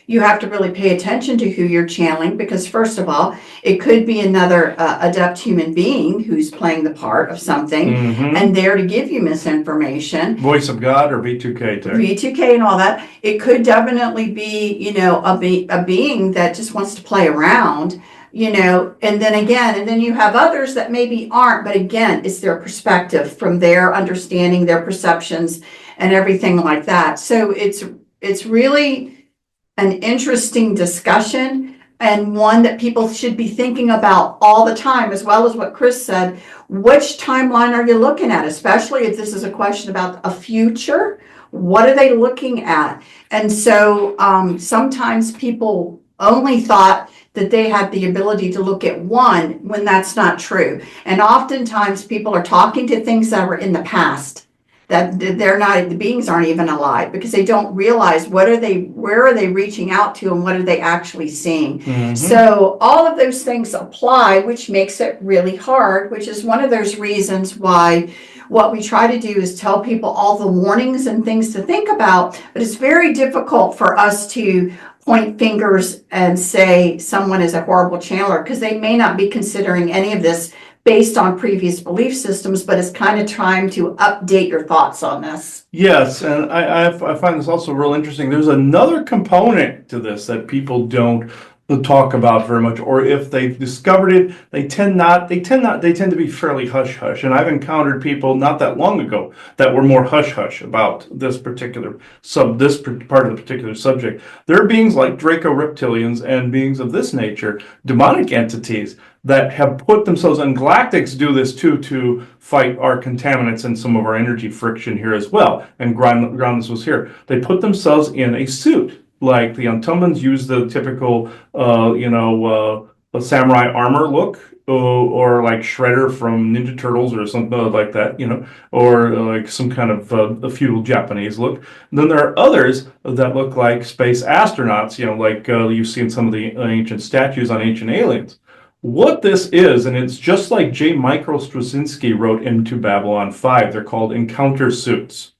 [SPEAKER 1] you have to really pay attention to who you're channeling because, first of all, it could be another adept human being who's playing the part of something and there to give you misinformation.
[SPEAKER 2] Voice of God or V2K tech.
[SPEAKER 1] V2K and all that. It could definitely be, a being that just wants to play around, and then you have others that maybe aren't, but again, it's their perspective from their understanding, their perceptions, and everything like that. So it's really an interesting discussion and one that people should be thinking about all the time, as well as what Chris said. Which timeline are you looking at? Especially if this is a question about a future, what are they looking at? And so sometimes people only thought that they had the ability to look at one when that's not true. And oftentimes people are talking to things that were in the past, that they're not, the beings aren't even alive, because they don't realize where are they reaching out to, and what are they actually seeing. So all of those things apply, which makes it really hard, which is one of those reasons why what we try to do is tell people all the warnings and things to think about, but it's very difficult for us to point fingers and say someone is a horrible channeler, because they may not be considering any of this based on previous belief systems, but it's kind of trying to update your thoughts on this.
[SPEAKER 2] Yes, and I find this also real interesting. There's another component to this that people don't talk about very much, or if they've discovered it, they tend to be fairly hush hush. And I've encountered people not that long ago that were more hush hush about this particular part of the particular subject. There are beings like Draco reptilians and beings of this nature, demonic entities, that have put themselves, and galactics do this too, to fight our contaminants and some of our energy friction here as well, and ground this was here. They put themselves in a suit, like the Untumbans use the typical, samurai armor look, or like Shredder from Ninja Turtles or something like that, or like some kind of a feudal Japanese look. And then there are others that look like space astronauts, like you see in some of the ancient statues on Ancient Aliens. What this is, and it's just like J. Michael Straczynski wrote into Babylon 5, they're called encounter suits.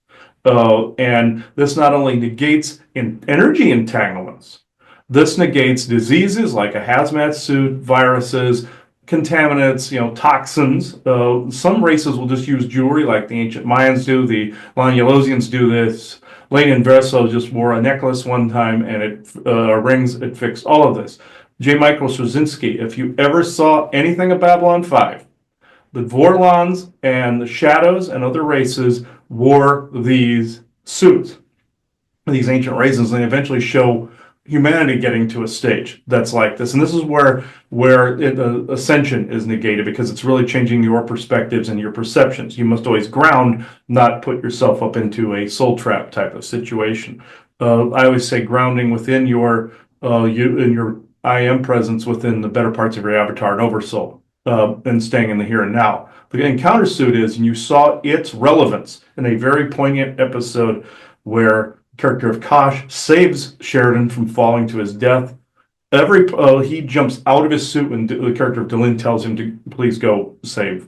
[SPEAKER 2] And this not only negates energy entanglements, this negates diseases like a hazmat suit, viruses, contaminants, toxins. Some races will just use jewelry like the ancient Mayans do, the Lanyalosians do this. Lane Verso just wore a necklace one time, and it fixed all of this. J. Michael Straczynski, if you ever saw anything of Babylon 5, the Vorlons and the Shadows and other races wore these suits, these ancient races, and they eventually show humanity getting to a stage that's like this. And this is where ascension is negated, because it's really changing your perspectives and your perceptions. You must always ground, not put yourself up into a soul trap type of situation. I always say grounding within your I am presence within the better parts of your avatar and oversoul, and staying in the here and now. The encounter suit is, and you saw its relevance in a very poignant episode where the character of Kosh saves Sheridan from falling to his death. He jumps out of his suit when the character of Delin tells him to please go save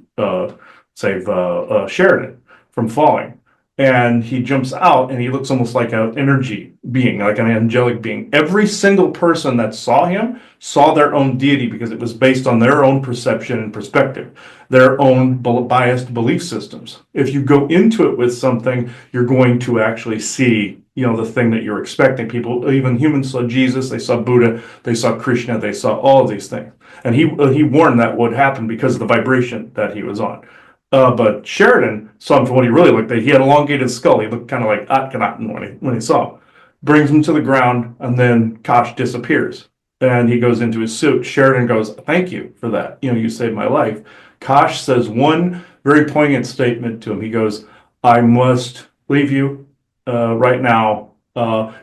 [SPEAKER 2] Sheridan from falling. And he jumps out, and he looks almost like an energy being, like an angelic being. Every single person that saw him saw their own deity, because it was based on their own perception and perspective, their own biased belief systems. If you go into it with something, you're going to actually see, the thing that you're expecting. People, even humans, saw Jesus, they saw Buddha, they saw Krishna, they saw all of these things. And he warned that would happen because of the vibration that he was on. But Sheridan saw him for what he really looked like. He had an elongated skull. He looked kind of like Akhenaten when he saw him. Brings him to the ground, and then Kosh disappears. And he goes into his suit. Sheridan goes, "Thank you for that. You saved my life." Kosh says one very poignant statement to him. He goes, "I must leave you right now.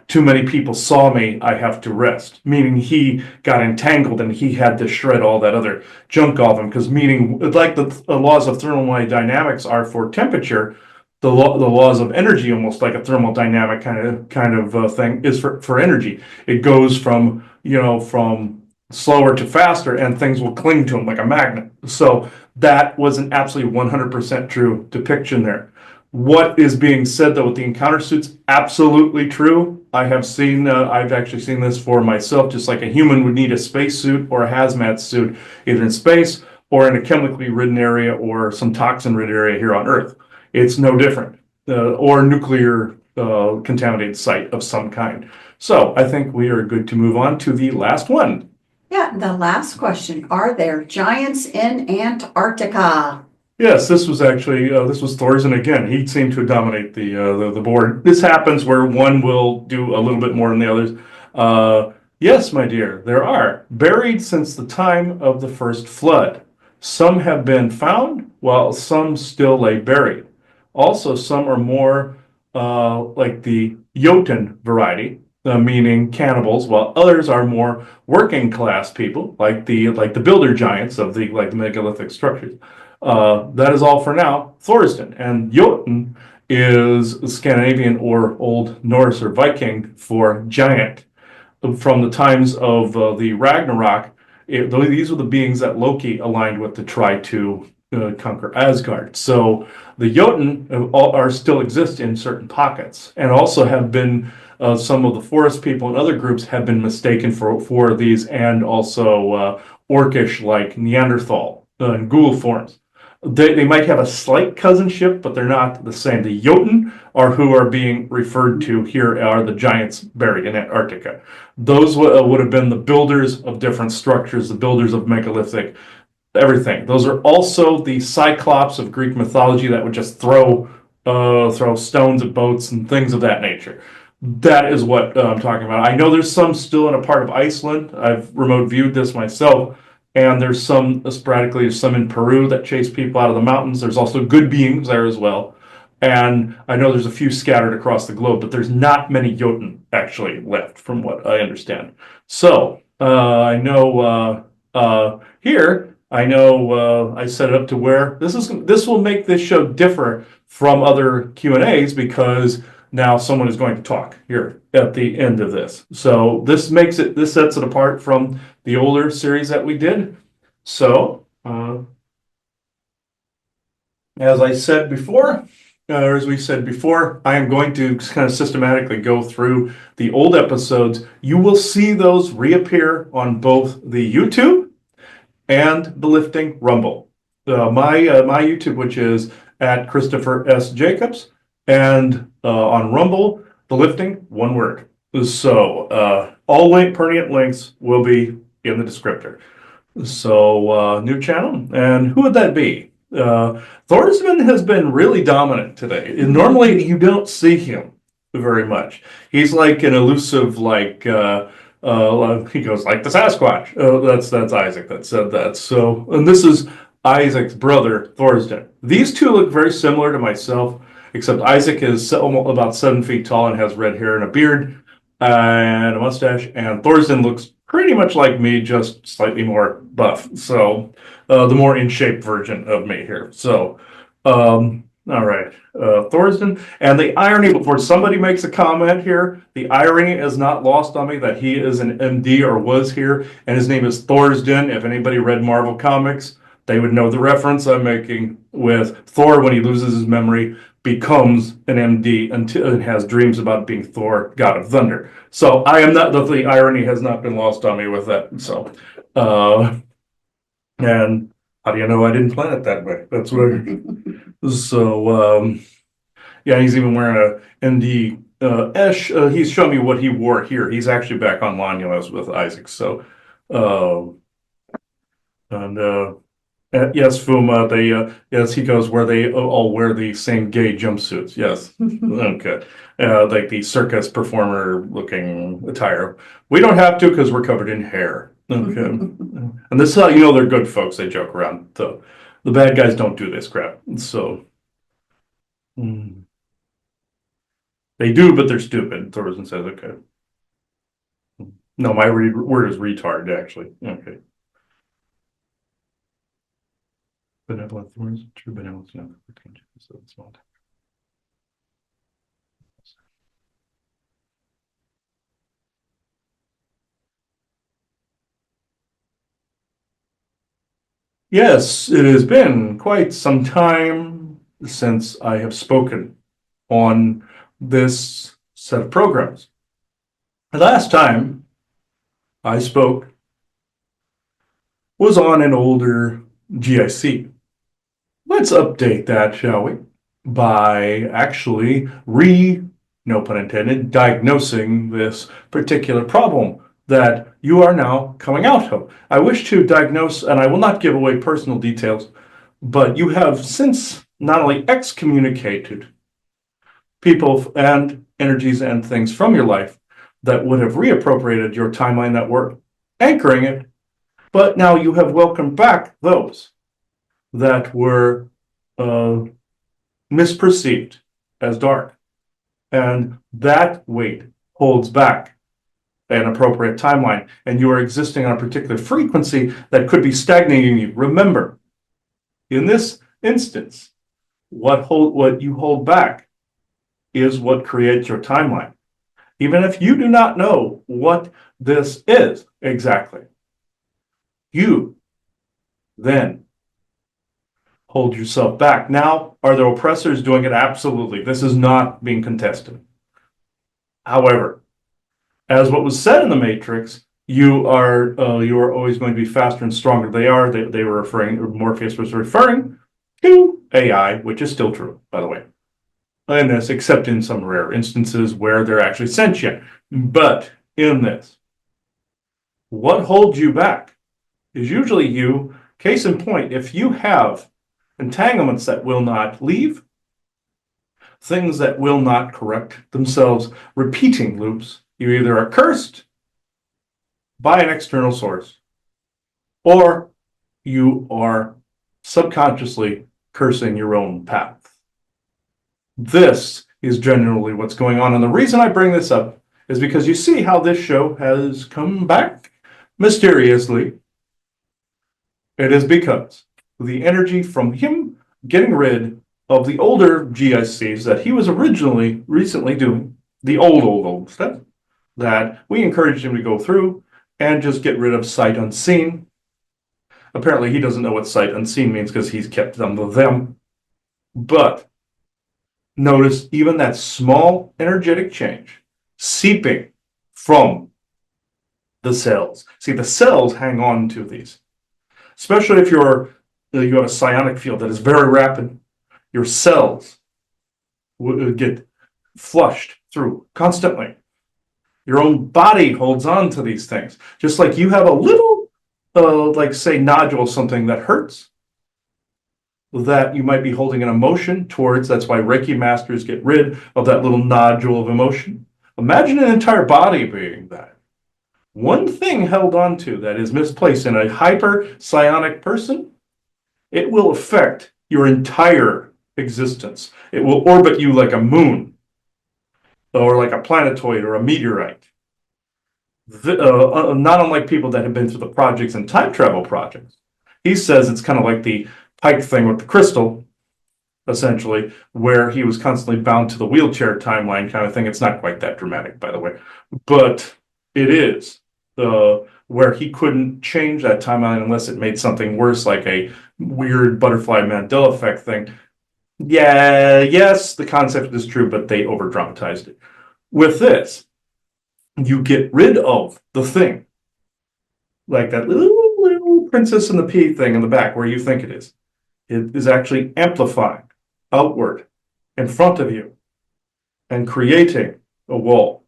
[SPEAKER 2] Too many people saw me. I have to rest." Meaning he got entangled, and he had to shred all that other junk off him. Because meaning, like the laws of thermodynamics are for temperature, the laws of energy, almost like a thermodynamic kind of thing, is for energy. It goes from slower to faster, and things will cling to them like a magnet. So that was an absolutely 100% true depiction there. What is being said, though, with the encounter suits, absolutely true. I've actually seen this for myself, just like a human would need a space suit or a hazmat suit, either in space or in a chemically ridden area or some toxin ridden area here on Earth. It's no different, or nuclear contaminated site of some kind. So I think we are good to move on to the last one.
[SPEAKER 1] Yeah, the last question. Are there giants in Antarctica?
[SPEAKER 2] Yes, this was Thorsen again. He seemed to dominate the board. This happens where one will do a little bit more than the others. Yes, my dear, there are. Buried since the time of the first flood. Some have been found, while some still lay buried. Also, some are more like the Jotun variety, meaning cannibals, while others are more working class people, like the builder giants of the megalithic structures. That is all for now. Thorsten and Jotun is Scandinavian or Old Norse or Viking for giant. From the times of the Ragnarok, these were the beings that Loki aligned with to try to conquer Asgard. So the Jotun are still exist in certain pockets, and also have been some of the forest people and other groups have been mistaken for these, and also orcish like Neanderthal and ghoul forms. They might have a slight cousinship, but they're not the same. The Jotun are who are being referred to here are the giants buried in Antarctica. Those would have been the builders of different structures, the builders of megalithic everything. Those are also the Cyclops of Greek mythology that would just throw stones at boats and things of that nature. That is what I'm talking about. I know there's some still in a part of Iceland. I've remote viewed this myself, and there's some sporadically. There's some in Peru that chase people out of the mountains. There's also good beings there as well. And I know there's a few scattered across the globe, but there's not many Jotun actually left, from what I understand. So I know here. I know I set it up to where this will make this show differ from other Q&As because now someone is going to talk here at the end of this. So this sets it apart from the older series that we did. So as I said before, or as we said before, I am going to kind of systematically go through the old episodes. You will see those reappear on both the YouTube and the Lifting Rumble. My YouTube, which is at Christopher S. Jacobs, and on Rumble, the Lifting, one word. So all pertinent links will be in the descriptor. So new channel, and who would that be? Thorsman has been really dominant today. Normally, you don't see him very much. He's like an elusive, he goes like the Sasquatch. That's Isaac that said that. So, and this is Isaac's brother, Thorsden. These two look very similar to myself, except Isaac is about 7 feet tall and has red hair and a beard and a mustache, and Thorsden looks pretty much like me, just slightly more buff. So, the more in shape version of me here. So, all right, Thorsden. And the irony, before somebody makes a comment here, the irony is not lost on me that he is an MD or was here, and his name is Thorsden. If anybody read Marvel Comics, they would know the reference I'm making with Thor when he loses his memory, becomes an MD until and has dreams about being Thor, God of Thunder. So I am not, the irony has not been lost on me with that. So, and how do you know I didn't plan it that way? That's where. So, yeah, he's even wearing a ND Esh. He's showing me what he wore here. He's actually back on Lonulus with Isaac. So, and yes, Fuma, yes, he goes where they all wear the same gay jumpsuits. Yes, okay, like the circus performer looking attire. We don't have to because we're covered in hair. Okay, and this is how you know they're good folks. They joke around. So the bad guys don't do this crap. So. They do, but they're stupid. Thorson says, okay. No, my word is retard, actually. Okay. Benevolent thorns, true benevolence, no. So small. Yes, it has been quite some time since I have spoken on this set of programs. The last time I spoke was on an older GIC. Let's update that, shall we? By actually no pun intended, diagnosing this particular problem that you are now coming out of. I wish to diagnose, and I will not give away personal details, but you have since not only excommunicated people and energies and things from your life that would have reappropriated your timeline that were anchoring it, but now you have welcomed back those that were misperceived as dark. And that weight holds back an appropriate timeline, and you are existing on a particular frequency that could be stagnating you. Remember, in this instance, what you hold back is what creates your timeline. Even if you do not know what this is exactly, you then hold yourself back. Now, are there oppressors doing it? Absolutely. This is not being contested. However, as what was said in the Matrix, you are always going to be faster and stronger. They were referring, or Morpheus was referring to AI, which is still true, by the way. In this, except in some rare instances where they're actually sentient. But in this, what holds you back is usually you. Case in point, if you have entanglements that will not leave, things that will not correct themselves, repeating loops, you either are cursed by an external source or you are subconsciously cursing your own path. This is generally what's going on. And the reason I bring this up is because you see how this show has come back mysteriously. It is because the energy from him getting rid of the older GICs that he was recently doing, the old stuff, that we encouraged him to go through and just get rid of sight unseen. Apparently he doesn't know what sight unseen means because he's kept them with them. But notice even that small energetic change seeping from the cells. See, the cells hang on to these. Especially if you have a psionic field that is very rapid, your cells will get flushed through constantly. Your own body holds on to these things. Just like you have a little, like say, nodule, something that hurts, that you might be holding an emotion towards. That's why Reiki masters get rid of that little nodule of emotion. Imagine an entire body being that. One thing held on to that is misplaced in a hyper psionic person, it will affect your entire existence. It will orbit you like a moon or like a planetoid or a meteorite. Not unlike people that have been through the projects and time travel projects. He says it's kind of like the Pike thing with the crystal, essentially, where he was constantly bound to the wheelchair timeline kind of thing. It's not quite that dramatic, by the way, but it is. Where he couldn't change that timeline unless it made something worse, like a weird butterfly Mandela effect thing. Yeah, yes, the concept is true, but they over dramatized it. With this, you get rid of the thing, like that little Princess and the Pea thing in the back where you think it is. It is actually amplifying outward in front of you and creating a wall.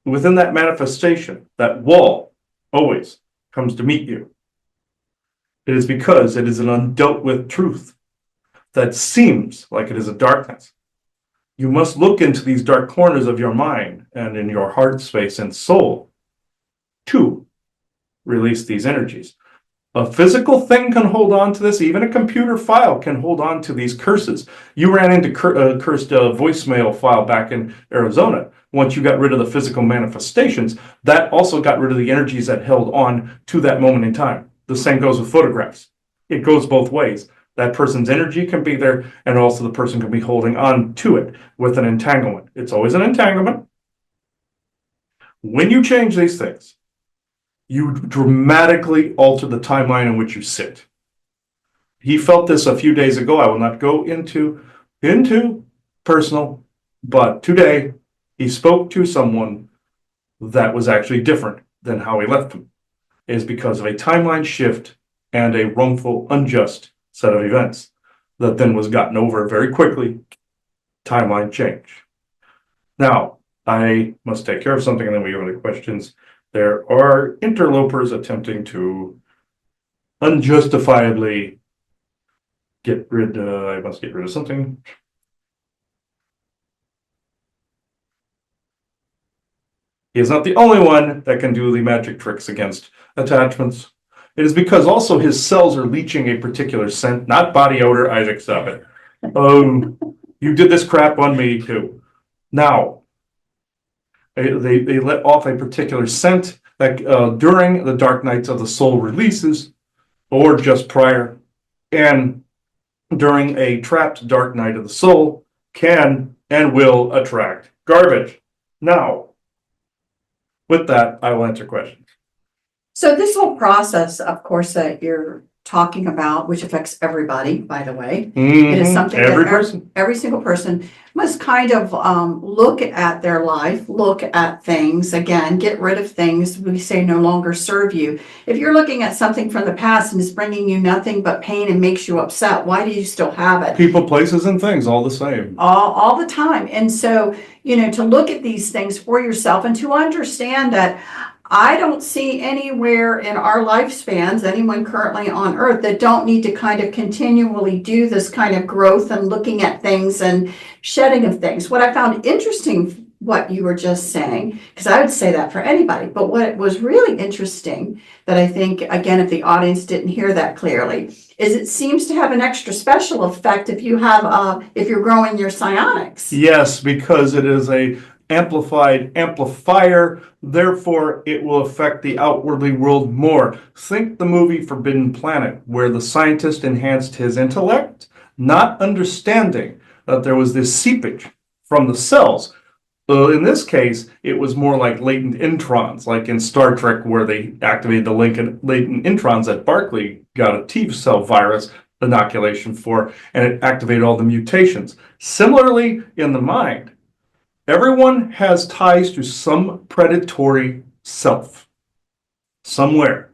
[SPEAKER 2] Within that manifestation, that wall always comes to meet you. It is because it is an undealt with truth that seems like it is a darkness. You must look into these dark corners of your mind and in your heart space and soul to release these energies. A physical thing can hold on to this. Even a computer file can hold on to these curses. You ran into cursed voicemail file back in Arizona. Once you got rid of the physical manifestations, that also got rid of the energies that held on to that moment in time. The same goes with photographs. It goes both ways. That person's energy can be there, and also the person can be holding on to it with an entanglement. It's always an entanglement. When you change these things, you dramatically alter the timeline in which you sit. He felt this a few days ago. I will not go into personal, but today he spoke to someone that was actually different than how he left him. It is because of a timeline shift and a wrongful, unjust set of events that then was gotten over very quickly. Timeline change. Now, I must take care of something and then we go into questions. There are interlopers attempting to unjustifiably I must get rid of something. He is not the only one that can do the magic tricks against attachments. It is because also his cells are leaching a particular scent, not body odor. Isaac, stop it. You did this crap on me too. Now, They let off a particular scent that during the dark nights of the soul releases, or just prior, and during a trapped dark night of the soul can and will attract garbage. Now, with that, I will answer questions.
[SPEAKER 1] So this whole process, of course, that you're talking about, which affects everybody, by the way, it is something
[SPEAKER 2] Every
[SPEAKER 1] that
[SPEAKER 2] person.
[SPEAKER 1] every single person must kind of look at their life, look at things, again, get rid of things we say no longer serve you. If you're looking at something from the past and it's bringing you nothing but pain and makes you upset, why do you still have it?
[SPEAKER 2] People, places, and things all the same.
[SPEAKER 1] All the time. And so, to look at these things for yourself and to understand that I don't see anywhere in our lifespans, anyone currently on earth, that don't need to kind of continually do this kind of growth and looking at things and shedding of things. What I found interesting, what you were just saying, because I would say that for anybody, but what was really interesting that I think, again, if the audience didn't hear that clearly, is it seems to have an extra special effect if you have, if you're growing your psionics.
[SPEAKER 2] Yes, because it is a amplified amplifier, therefore it will affect the outwardly world more. Think the movie Forbidden Planet, where the scientist enhanced his intellect, not understanding that there was this seepage from the cells. In this case, it was more like latent introns, like in Star Trek, where they activated the latent introns that Barclay got a T cell virus inoculation for, and it activated all the mutations. Similarly, in the mind, everyone has ties to some predatory self somewhere.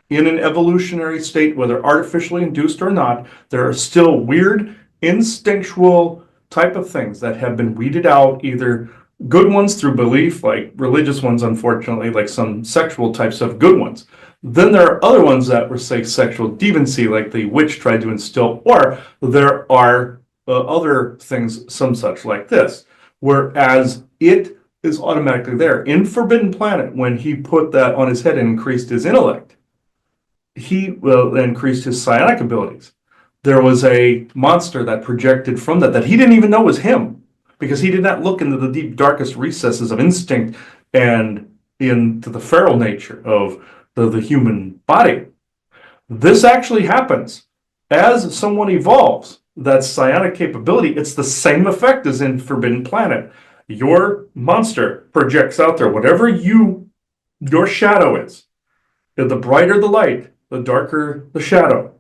[SPEAKER 2] In an evolutionary state, whether artificially induced or not, there are still weird, instinctual type of things that have been weeded out, either good ones through belief, like religious ones, unfortunately, like some sexual types of good ones. Then there are other ones that were, say, sexual deviancy, like the witch tried to instill, or there are other things, some such like this. Whereas it is automatically there. In Forbidden Planet, when he put that on his head and increased his intellect, he increased his psionic abilities. There was a monster that projected from that he didn't even know was him, because he did not look into the deep, darkest recesses of instinct and into the feral nature of the human body. This actually happens as someone evolves. That psionic capability, it's the same effect as in Forbidden Planet. Your monster projects out there whatever your shadow is. The brighter the light, the darker the shadow.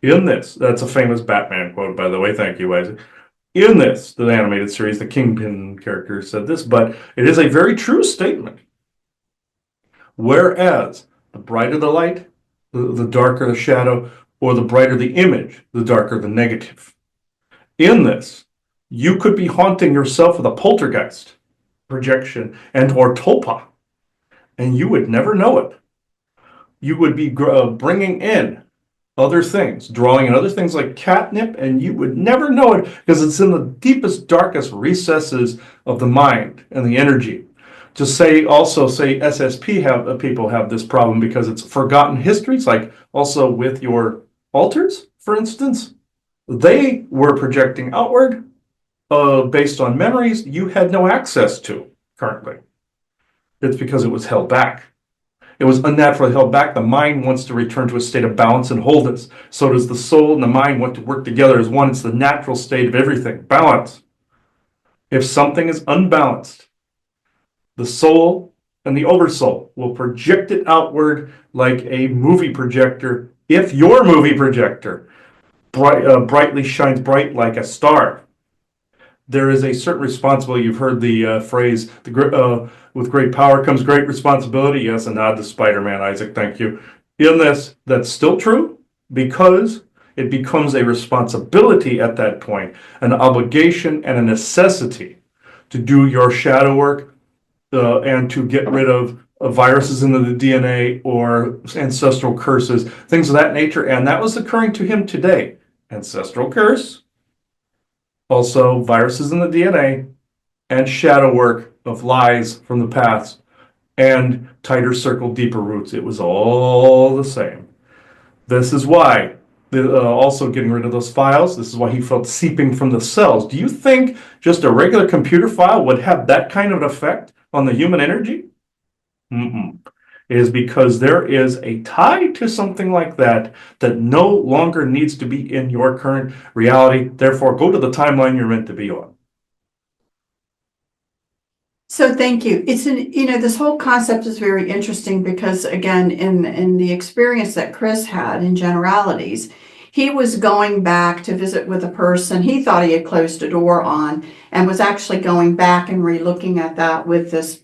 [SPEAKER 2] In this, that's a famous Batman quote, by the way. Thank you, Isaac. In this, the animated series, the Kingpin character said this, but it is a very true statement. Whereas the brighter the light, the darker the shadow, or the brighter the image, the darker the negative. In this, you could be haunting yourself with a poltergeist projection and or tulpa, and you would never know it. You would be bringing in other things, drawing in other things like catnip, and you would never know it because it's in the deepest, darkest recesses of the mind and the energy. To say SSP people have this problem because it's forgotten histories, like also with your alters, for instance. They were projecting outward based on memories you had no access to currently. It's because it was held back. It was unnaturally held back. The mind wants to return to a state of balance and wholeness. So does the soul and the mind want to work together as one. It's the natural state of everything. Balance. If something is unbalanced, the soul and the oversoul will project it outward like a movie projector. If your movie projector brightly shines bright like a star, there is a certain responsibility. You've heard the phrase, with great power comes great responsibility. Yes, a nod to Spider-Man, Isaac, thank you. In this, that's still true because it becomes a responsibility at that point, an obligation and a necessity to do your shadow work and to get rid of viruses into the DNA or ancestral curses, things of that nature. And that was occurring to him today. Ancestral curse, also viruses in the DNA, and shadow work of lies from the past, and tighter circle, deeper roots. It was all the same. This is why, also getting rid of those files, this is why he felt seeping from the cells. Do you think just a regular computer file would have that kind of an effect on the human energy? Mm-mm. It is because there is a tie to something like that that no longer needs to be in your current reality. Therefore, go to the timeline you're meant to be on.
[SPEAKER 1] So thank you. This whole concept is very interesting because again, in the experience that Chris had in generalities, he was going back to visit with a person he thought he had closed a door on and was actually going back and re-looking at that with this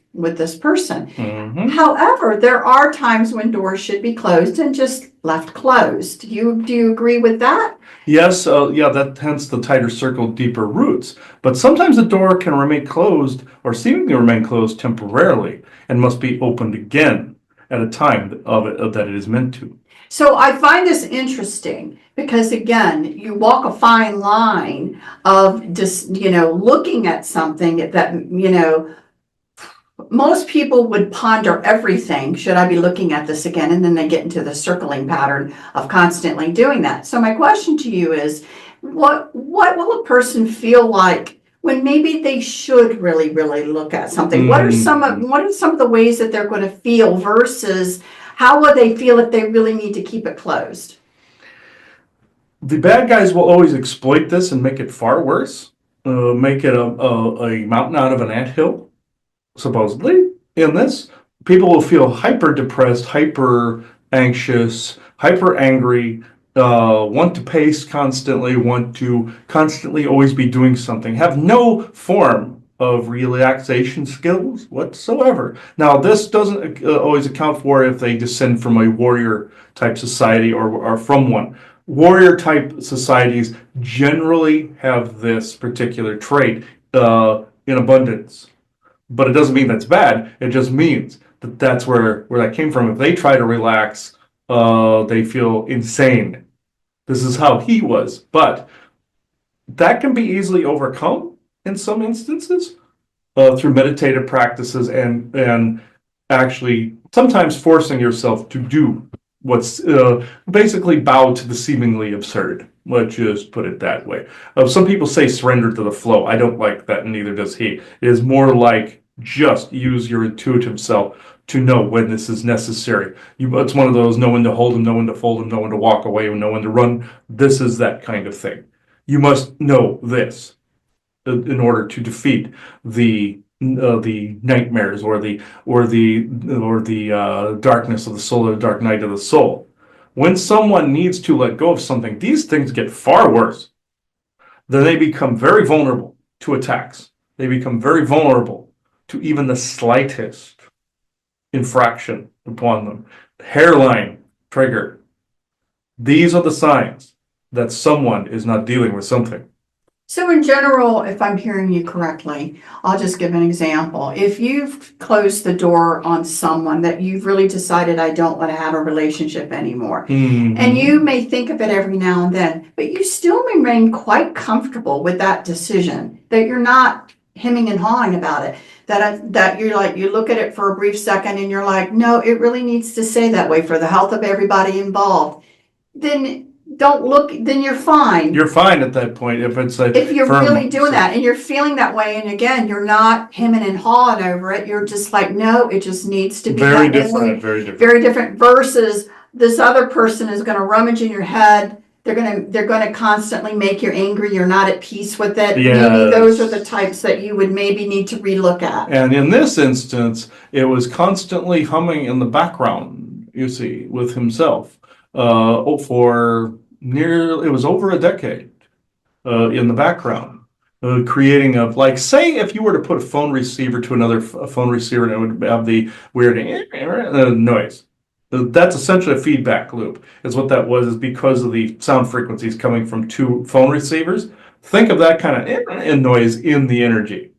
[SPEAKER 1] person.
[SPEAKER 2] Mm-hmm.
[SPEAKER 1] However, there are times when doors should be closed and just left closed. Do you agree with that?
[SPEAKER 2] Yes, yeah, that hence the tighter circle, deeper roots. But sometimes the door can remain closed or seemingly remain closed temporarily and must be opened again at a time that it is meant to.
[SPEAKER 1] So I find this interesting because again, you walk a fine line of just, looking at something that, most people would ponder everything. Should I be looking at this again? And then they get into the circling pattern of constantly doing that. So my question to you is, what will a person feel like when maybe they should really, really look at something? What are some of the ways that they're going to feel versus how will they feel if they really need to keep it closed?
[SPEAKER 2] The bad guys will always exploit this and make it far worse. Make it a mountain out of an anthill, supposedly. In this, people will feel hyper depressed, hyper anxious, hyper angry, want to pace constantly, want to constantly always be doing something, have no form of relaxation skills whatsoever. Now, this doesn't always account for if they descend from a warrior type society or from one. Warrior type societies generally have this particular trait in abundance. But it doesn't mean that's bad. It just means that that's where that came from. If they try to relax, they feel insane. This is how he was. But that can be easily overcome in some instances through meditative practices and actually sometimes forcing yourself to do what's basically bow to the seemingly absurd. Let's just put it that way. Some people say surrender to the flow. I don't like that, and neither does he. It is more like just use your intuitive self to know when this is necessary. It's one of those know when to hold them, know when to fold them, know when to walk away, know when to run. This is that kind of thing. You must know this in order to defeat the nightmares or the darkness of the soul, or the dark night of the soul. When someone needs to let go of something, these things get far worse. Then they become very vulnerable to attacks. They become very vulnerable to even the slightest infraction upon them. Hairline trigger. These are the signs that someone is not dealing with something.
[SPEAKER 1] So in general, if I'm hearing you correctly, I'll just give an example. If you've closed the door on someone that you've really decided I don't want to have a relationship anymore, and you may think of it every now and then, but you still remain quite comfortable with that decision, that you're not hemming and hawing about it, that you're like, you look at it for a brief second and you're like, no, it really needs to stay that way for the health of everybody involved. Then don't look, then you're fine.
[SPEAKER 2] You're fine at that point if it's like
[SPEAKER 1] If you're really doing that and you're feeling that way, and again, you're not hemming and hawing over it, you're just like, no, it just needs to be
[SPEAKER 2] very
[SPEAKER 1] that
[SPEAKER 2] different,
[SPEAKER 1] way.
[SPEAKER 2] very different.
[SPEAKER 1] Very different versus this other person is going to rummage in your head. They're going to constantly make you angry. You're not at peace with it.
[SPEAKER 2] Yes.
[SPEAKER 1] Maybe those are the types that you would maybe need to relook at.
[SPEAKER 2] And in this instance, it was constantly humming in the background, you see, with himself for it was over a decade in the background. Creating of, like, say if you were to put a phone receiver to another phone receiver and it would have the weird noise. That's essentially a feedback loop, is what that was, is because of the sound frequencies coming from two phone receivers. Think of that kind of noise in the energy.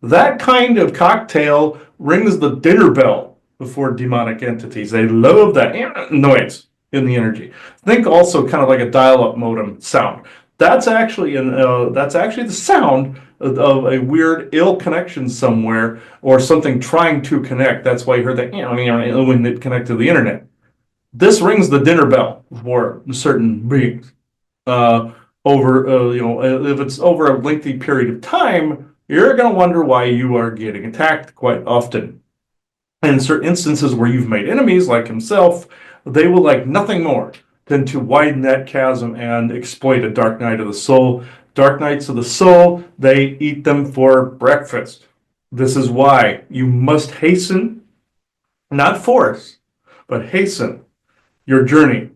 [SPEAKER 2] That kind of cocktail rings the dinner bell before demonic entities. They love that noise in the energy. Think also kind of like a dial-up modem sound. That's actually the sound of a weird ill connection somewhere, or something trying to connect. That's why you heard that when it connected to the internet. This rings the dinner bell for certain beings. If it's over a lengthy period of time, you're going to wonder why you are getting attacked quite often. In certain instances where you've made enemies, like himself, they will like nothing more than to widen that chasm and exploit a dark night of the soul. Dark nights of the soul, they eat them for breakfast. This is why you must hasten, not force, but hasten your journey.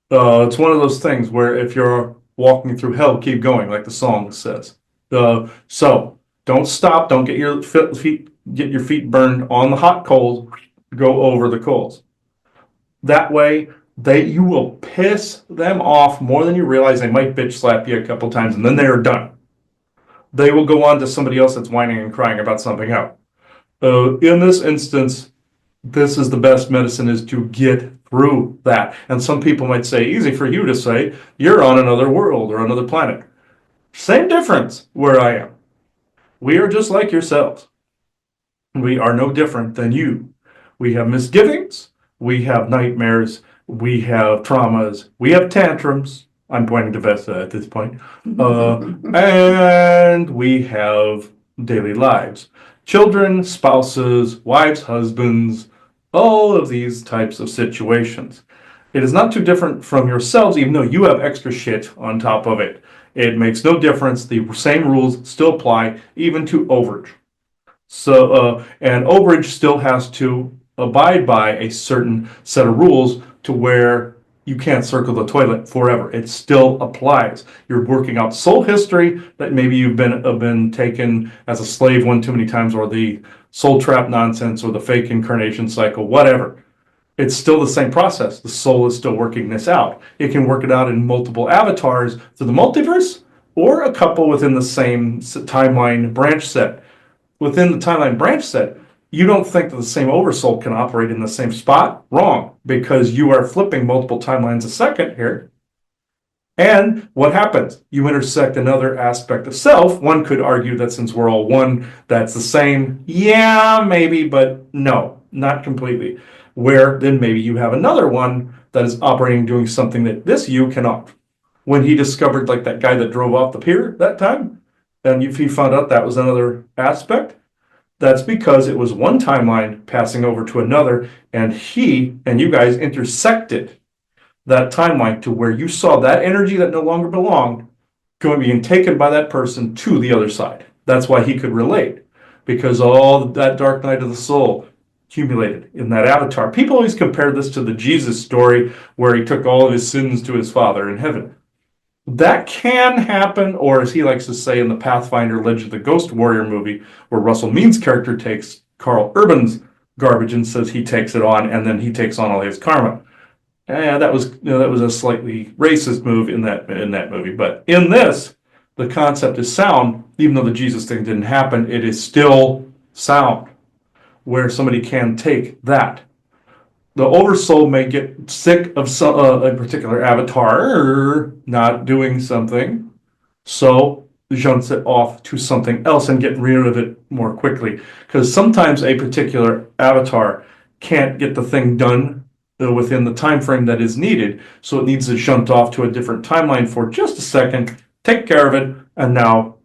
[SPEAKER 2] It's one of those things where if you're walking through hell, keep going, like the song says. So don't stop. Don't get your feet burned on the hot coals. Go over the coals. That way, you will piss them off more than you realize. They might bitch slap you a couple times, and then they are done. They will go on to somebody else that's whining and crying about something else. In this instance, this is the best medicine, is to get through that. And some people might say, easy for you to say, you're on another world or another planet. Same difference where I am. We are just like yourselves. We are no different than you. We have misgivings. We have nightmares. We have traumas. We have tantrums. I'm pointing to Vesta at this point. And we have daily lives. Children, spouses, wives, husbands, all of these types of situations. It is not too different from yourselves, even though you have extra shit on top of it. It makes no difference. The same rules still apply, even to overage. So, and overage still has to abide by a certain set of rules to where you can't circle the toilet forever. It still applies. You're working out soul history that maybe you've been taken as a slave one too many times, or the soul trap nonsense, or the fake incarnation cycle, whatever. It's still the same process. The soul is still working this out. It can work it out in multiple avatars through the multiverse, or a couple within the same timeline branch set. Within the timeline branch set, you don't think that the same oversoul can operate in the same spot? Wrong, because you are flipping multiple timelines a second here. And what happens? You intersect another aspect of self. One could argue that since we're all one, that's the same. Yeah, maybe, but no, not completely. Where then maybe you have another one that is operating, doing something that this you cannot. When he discovered, like that guy that drove off the pier that time, and if he found out that was another aspect, that's because it was one timeline passing over to another, and he and you guys intersected that timeline to where you saw that energy that no longer belonged being taken by that person to the other side. That's why he could relate, because all that dark night of the soul accumulated in that avatar. People always compare this to the Jesus story where he took all of his sins to his Father in heaven. That can happen, or as he likes to say in the Pathfinder Legend of the Ghost Warrior movie, where Russell Means' character takes Carl Urban's garbage and says he takes it on, and then he takes on all his karma. That was a slightly racist move in that movie. But in this, the concept is sound. Even though the Jesus thing didn't happen, it is still sound, where somebody can take that. The oversoul may get sick of a particular avatar not doing something, so jumps it off to something else and get rid of it more quickly. Because sometimes a particular avatar can't get the thing done within the time frame that is needed, so it needs to shunt off to a different timeline for just a second, take care of it, and now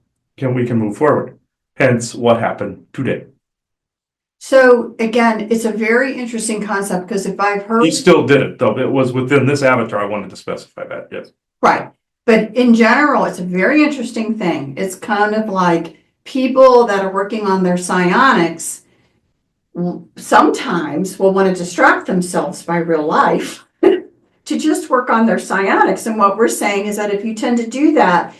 [SPEAKER 2] we can move forward. Hence what happened today.
[SPEAKER 1] So again, it's a very interesting concept, because if I've heard...
[SPEAKER 2] He still did it, though. It was within this avatar. I wanted to specify that, yes.
[SPEAKER 1] Right. But in general, it's a very interesting thing. It's kind of like people that are working on their psionics sometimes will want to distract themselves by real life to just work on their psionics. And what we're saying is that if you tend to do that,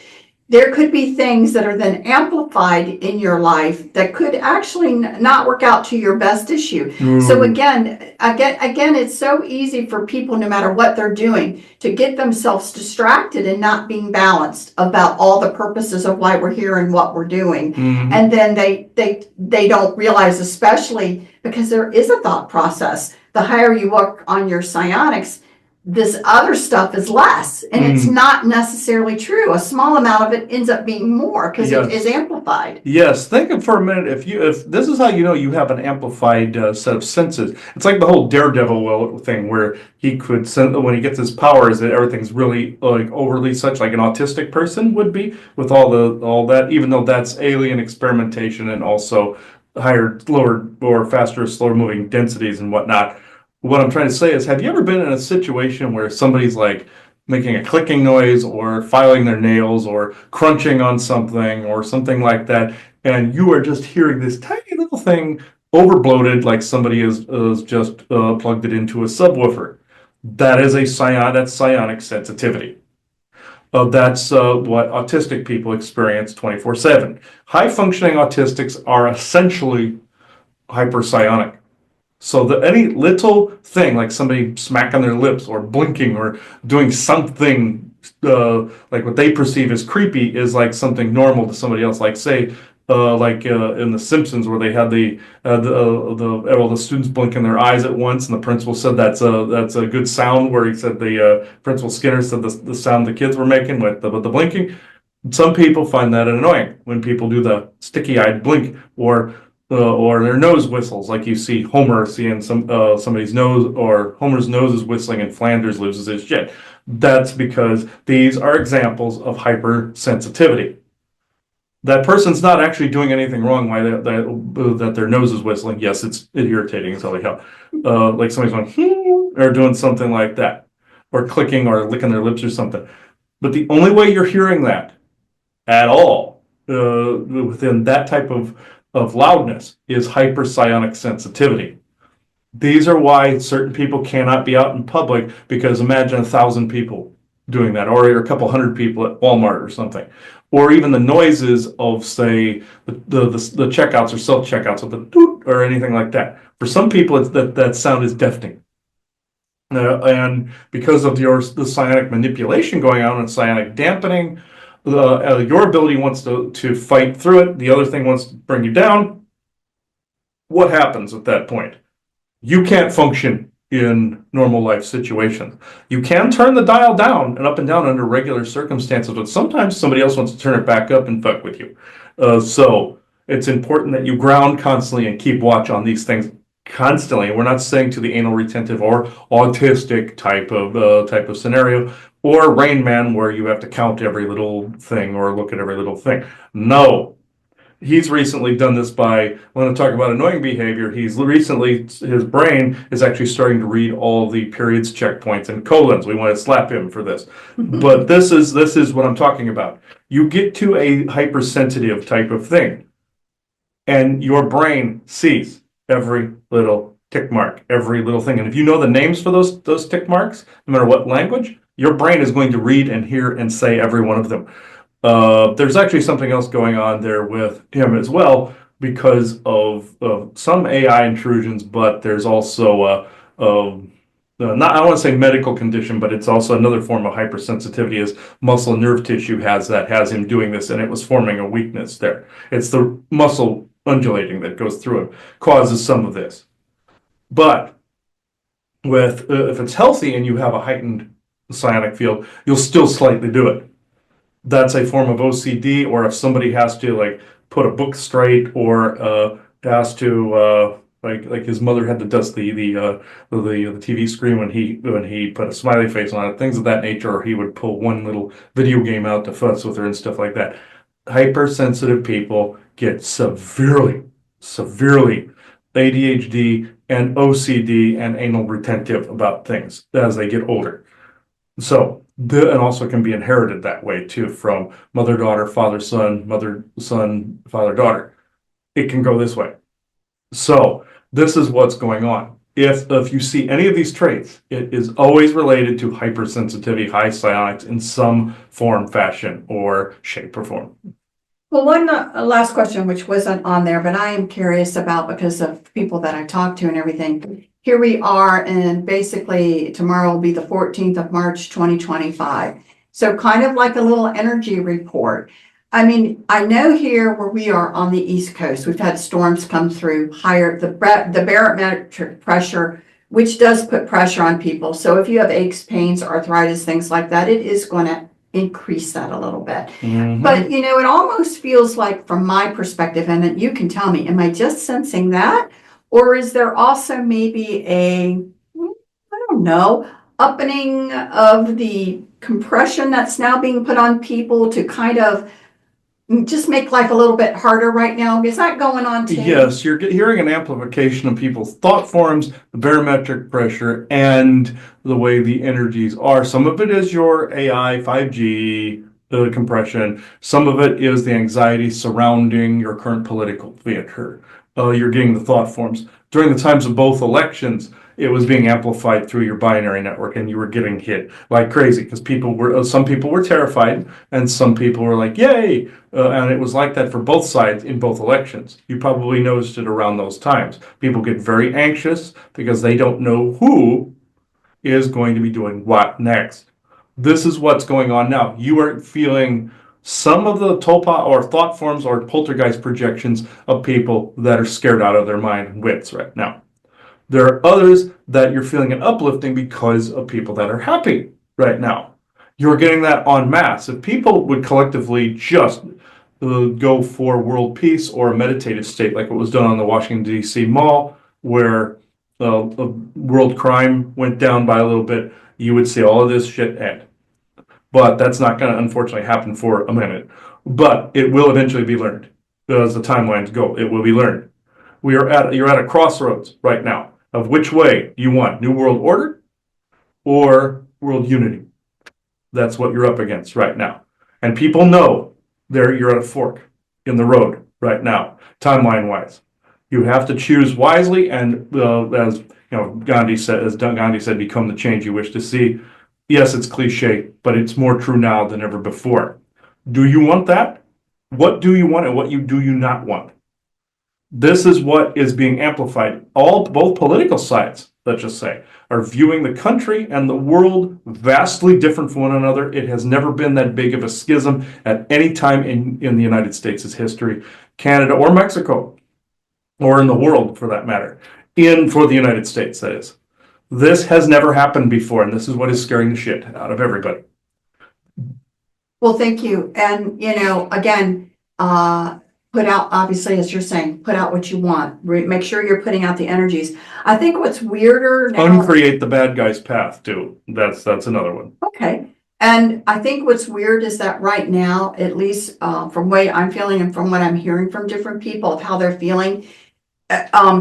[SPEAKER 1] there could be things that are then amplified in your life that could actually not work out to your best issue. So again, it's so easy for people, no matter what they're doing, to get themselves distracted and not being balanced about all the purposes of why we're here and what we're doing. And then they don't realize, especially because there is a thought process. The higher you work on your psionics, this other stuff is less, and it's not necessarily true. A small amount of it ends up being more because it is amplified.
[SPEAKER 2] Yes, think of for a minute, if this is how you know you have an amplified set of senses. It's like the whole Daredevil thing where he could when he gets his powers that everything's really like overly such like an autistic person would be with all that, even though that's alien experimentation and also higher, lower, or faster, slower moving densities and whatnot. What I'm trying to say is, have you ever been in a situation where somebody's like making a clicking noise or filing their nails or crunching on something or something like that, and you are just hearing this tiny little thing overbloated like somebody is just plugged it into a subwoofer? That is that's psionic sensitivity. That's what autistic people experience 24/7. High functioning autistics are essentially hyperpsionic. So that any little thing, like somebody smacking their lips or blinking or doing something like what they perceive as creepy, is like something normal to somebody else. Like say, in The Simpsons, where they had the students blinking their eyes at once, and the principal said that's a good sound. Where he said Principal Skinner said the sound the kids were making with the blinking. Some people find that annoying when people do the sticky-eyed blink or their nose whistles, like you see Homer seeing somebody's nose, or Homer's nose is whistling and Flanders loses his shit. That's because these are examples of hypersensitivity. That person's not actually doing anything wrong why that their nose is whistling. Yes, it's irritating as hell. Like somebody's going or doing something like that, or clicking or licking their lips or something. But the only way you're hearing that at all within that type of loudness is hyperpsionic sensitivity. These are why certain people cannot be out in public, because imagine 1,000 people doing that, or a couple hundred people at Walmart or something, or even the noises of, say, the checkouts or self checkouts with the doot or anything like that. For some people, that sound is deafening. And because of the psionic manipulation going on and psionic dampening, your ability wants to fight through it. The other thing wants to bring you down. What happens at that point? You can't function in normal life situations. You can turn the dial down and up and down under regular circumstances, but sometimes somebody else wants to turn it back up and fuck with you. So it's important that you ground constantly and keep watch on these things constantly. We're not saying to the anal retentive or autistic type of scenario, or Rain Man, where you have to count every little thing or look at every little thing. No. He's recently done this by, when I talk about annoying behavior, his brain is actually starting to read all the periods, checkpoints, and colons. We want to slap him for this. But this is what I'm talking about. You get to a hypersensitive type of thing, and your brain sees every little tick mark, every little thing. And if you know the names for those tick marks, no matter what language, your brain is going to read and hear and say every one of them. There's actually something else going on there with him as well, because of some AI intrusions, but there's also not, I don't want to say medical condition, but it's also another form of hypersensitivity, is muscle and nerve tissue has him doing this, and it was forming a weakness there. It's the muscle undulating that goes through him, causes some of this. But with if it's healthy and you have a heightened psionic field, you'll still slightly do it. That's a form of OCD, or if somebody has to like put a book straight, or has to like his mother had to dust the TV screen when he put a smiley face on it, things of that nature, or he would pull one little video game out to fuss with her and stuff like that. Hypersensitive people get severely ADHD and OCD and anal retentive about things as they get older. So, and also can be inherited that way too, from mother, daughter, father, son, mother, son, father, daughter. It can go this way. So this is what's going on. If you see any of these traits, it is always related to hypersensitivity, high psionics in some form, fashion, or shape or form.
[SPEAKER 1] Well, one last question, which wasn't on there, but I am curious about, because of people that I talked to and everything. Here we are, and basically tomorrow will be the 14th of March, 2025. So kind of like a little energy report. I mean, I know here where we are on the East Coast, we've had storms come through higher. The barometric pressure which does put pressure on people. So if you have aches, pains, arthritis, things like that, it is going to increase that a little bit. But, it almost feels like, from my perspective, and you can tell me, am I just sensing that? Or is there also maybe I don't know, upping of the compression that's now being put on people to kind of just make life a little bit harder right now? Is that going on too?
[SPEAKER 2] Yes, you're hearing an amplification of people's thought forms, the barometric pressure, and the way the energies are. Some of it is your AI, 5G, the compression. Some of it is the anxiety surrounding your current political theater. You're getting the thought forms. During the times of both elections, it was being amplified through your binary network, and you were getting hit like crazy because some people were terrified, and some people were like, "Yay!" And it was like that for both sides in both elections. You probably noticed it around those times. People get very anxious because they don't know who is going to be doing what next. This is what's going on now. You are feeling some of the tulpa or thought forms or poltergeist projections of people that are scared out of their mind wits right now. There are others that you're feeling an uplifting because of people that are happy right now. You're getting that en masse. If people would collectively just go for world peace or a meditative state, like what was done on the Washington, D.C. Mall, where world crime went down by a little bit, you would see all of this shit end. But that's not going to unfortunately happen for a minute. But it will eventually be learned. As the timelines go, it will be learned. You're at a crossroads right now of which way you want, New World Order or world unity. That's what you're up against right now. And people know you're at a fork in the road right now, timeline wise. You have to choose wisely, and as Gandhi said, become the change you wish to see. Yes, it's cliche, but it's more true now than ever before. Do you want that? What do you want, and what do you not want? This is what is being amplified. Both political sides, let's just say, are viewing the country and the world vastly different from one another. It has never been that big of a schism at any time in the United States' history, Canada or Mexico, or in the world for that matter, for the United States, that is. This has never happened before, and this is what is scaring the shit out of everybody.
[SPEAKER 1] Well, thank you. And, again, put out, obviously, as you're saying, put out what you want. Make sure you're putting out the energies. I think what's weirder now.
[SPEAKER 2] Uncreate the bad guy's path, too. That's another one.
[SPEAKER 1] Okay. And I think what's weird is that right now, at least from the way I'm feeling and from what I'm hearing from different people of how they're feeling,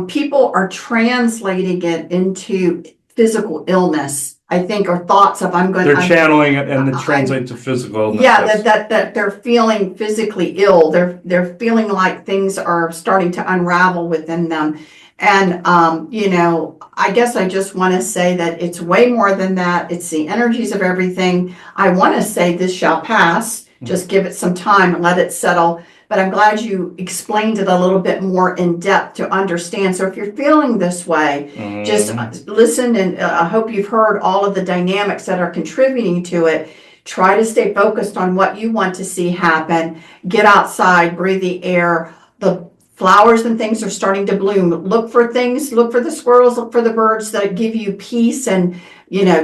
[SPEAKER 1] people are translating it into physical illness, I think, or thoughts of
[SPEAKER 2] They're channeling it and it translates to physical illness.
[SPEAKER 1] Yeah, that they're feeling physically ill. They're feeling like things are starting to unravel within them. And I guess I just want to say that it's way more than that. It's the energies of everything. I want to say this shall pass. Just give it some time and let it settle. But I'm glad you explained it a little bit more in depth to understand. So if you're feeling this way, just listen, and I hope you've heard all of the dynamics that are contributing to it. Try to stay focused on what you want to see happen. Get outside, breathe the air. The flowers and things are starting to bloom. Look for things, look for the squirrels, look for the birds that give you peace, and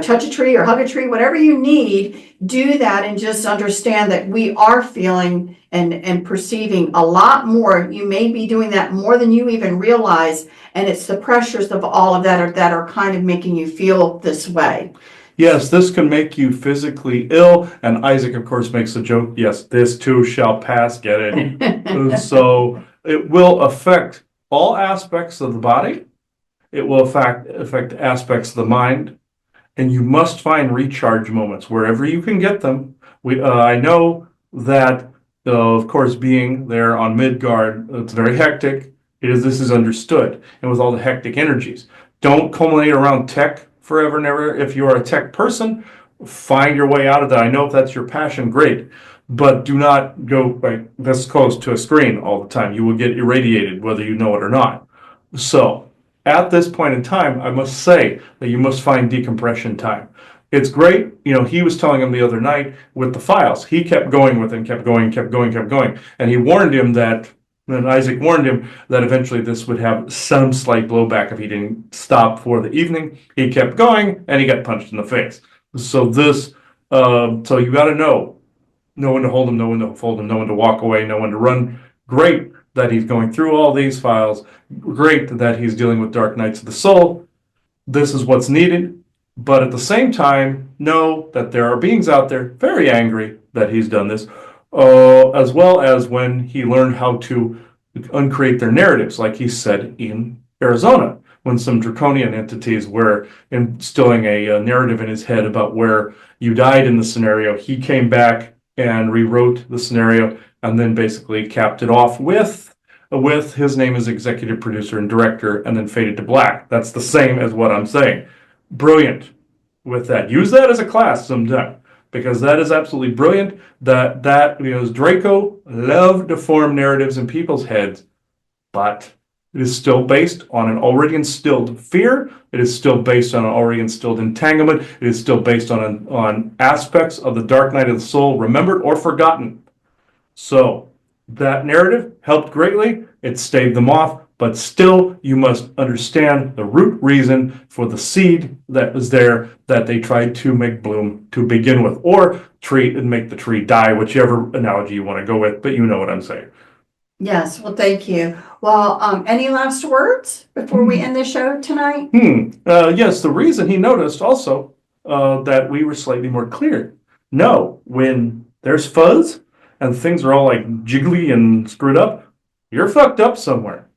[SPEAKER 1] touch a tree or hug a tree, whatever you need, do that, and just understand that we are feeling and perceiving a lot more. You may be doing that more than you even realize, and it's the pressures of all of that are kind of making you feel this way.
[SPEAKER 2] Yes, this can make you physically ill, and Isaac, of course, makes a joke. Yes, this too shall pass. Get it? So it will affect all aspects of the body. It will affect aspects of the mind. And you must find recharge moments wherever you can get them. I know that, of course, being there on Midgard, it's very hectic. This is understood. And with all the hectic energies, don't culminate around tech forever and ever. If you are a tech person, find your way out of that. I know if that's your passion, great. But do not go this close to a screen all the time. You will get irradiated, whether you know it or not. So, at this point in time, I must say that you must find decompression time. It's great. He was telling him the other night with the files. He kept going with it, kept going. And he warned him that And Isaac warned him that eventually this would have some slight blowback if he didn't stop for the evening. He kept going, and he got punched in the face. So so you got to know when to hold him, know when to fold him, know when to walk away, know when to run. Great that he's going through all these files. Great that he's dealing with dark nights of the soul. This is what's needed. But at the same time, know that there are beings out there very angry that he's done this, as well as when he learned how to uncreate their narratives, like he said in Arizona, when some draconian entities were instilling a narrative in his head about where you died in the scenario. He came back and rewrote the scenario and then basically capped it off with his name as executive producer and director, and then faded to black. That's the same as what I'm saying. Brilliant with that. Use that as a class sometime, because that is absolutely brilliant. Because Draco loved to form narratives in people's heads, but it is still based on an already instilled fear. It is still based on an already instilled entanglement. It is still based on aspects of the dark night of the soul, remembered or forgotten. So that narrative helped greatly. It staved them off, but still you must understand the root reason for the seed that was there that they tried to make bloom to begin with, or treat and make the tree die, whichever analogy you want to go with, but you know what I'm saying.
[SPEAKER 1] Yes, well, thank you. Well, any last words before we end the show tonight?
[SPEAKER 2] Yes, the reason he noticed also that we were slightly more clear. No, when there's fuzz and things are all like jiggly and screwed up, you're fucked up somewhere.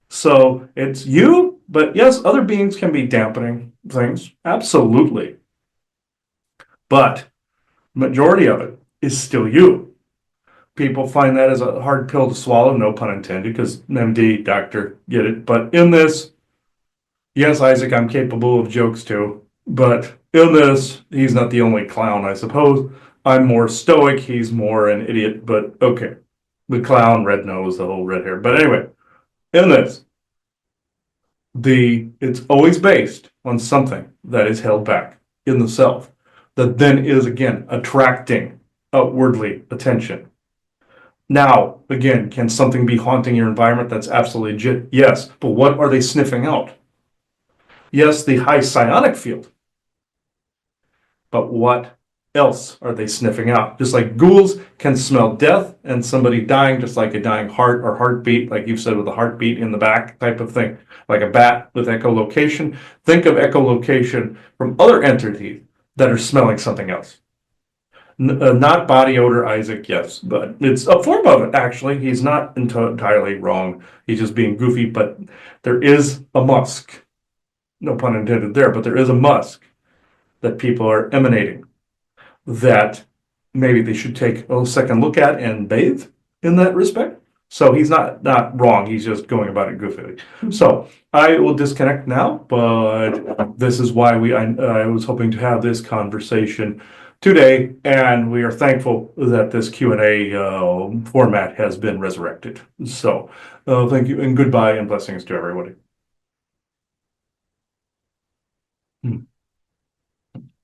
[SPEAKER 2] So it's you, but yes, other beings can be dampening things, absolutely. But majority of it is still you. People find that as a hard pill to swallow, no pun intended, because MD, doctor, get it. But in this, yes, Isaac, I'm capable of jokes too. But in this, he's not the only clown, I suppose. I'm more stoic, he's more an idiot, but okay. The clown, red nose, the whole red hair. But anyway, in this, it's always based on something that is held back in the self, that then is again attracting outwardly attention. Now, again, can something be haunting your environment? That's absolutely legit. Yes, but what are they sniffing out? Yes, the high psionic field, but what else are they sniffing out? Just like ghouls can smell death and somebody dying, just like a dying heart or heartbeat, like you've said, with a heartbeat in the back type of thing, like a bat with echolocation. Think of echolocation from other entities that are smelling something else. Not body odor, Isaac, yes, but it's a form of it, actually. He's not entirely wrong. He's just being goofy, but there is a musk. No pun intended there, but there is a musk that people are emanating that maybe they should take a second look at and bathe in that respect. So he's not wrong. He's just going about it goofily. So I will disconnect now, but this is why I was hoping to have this conversation today, and we are thankful that this Q&A format has been resurrected. So thank you, and goodbye, and blessings to everybody.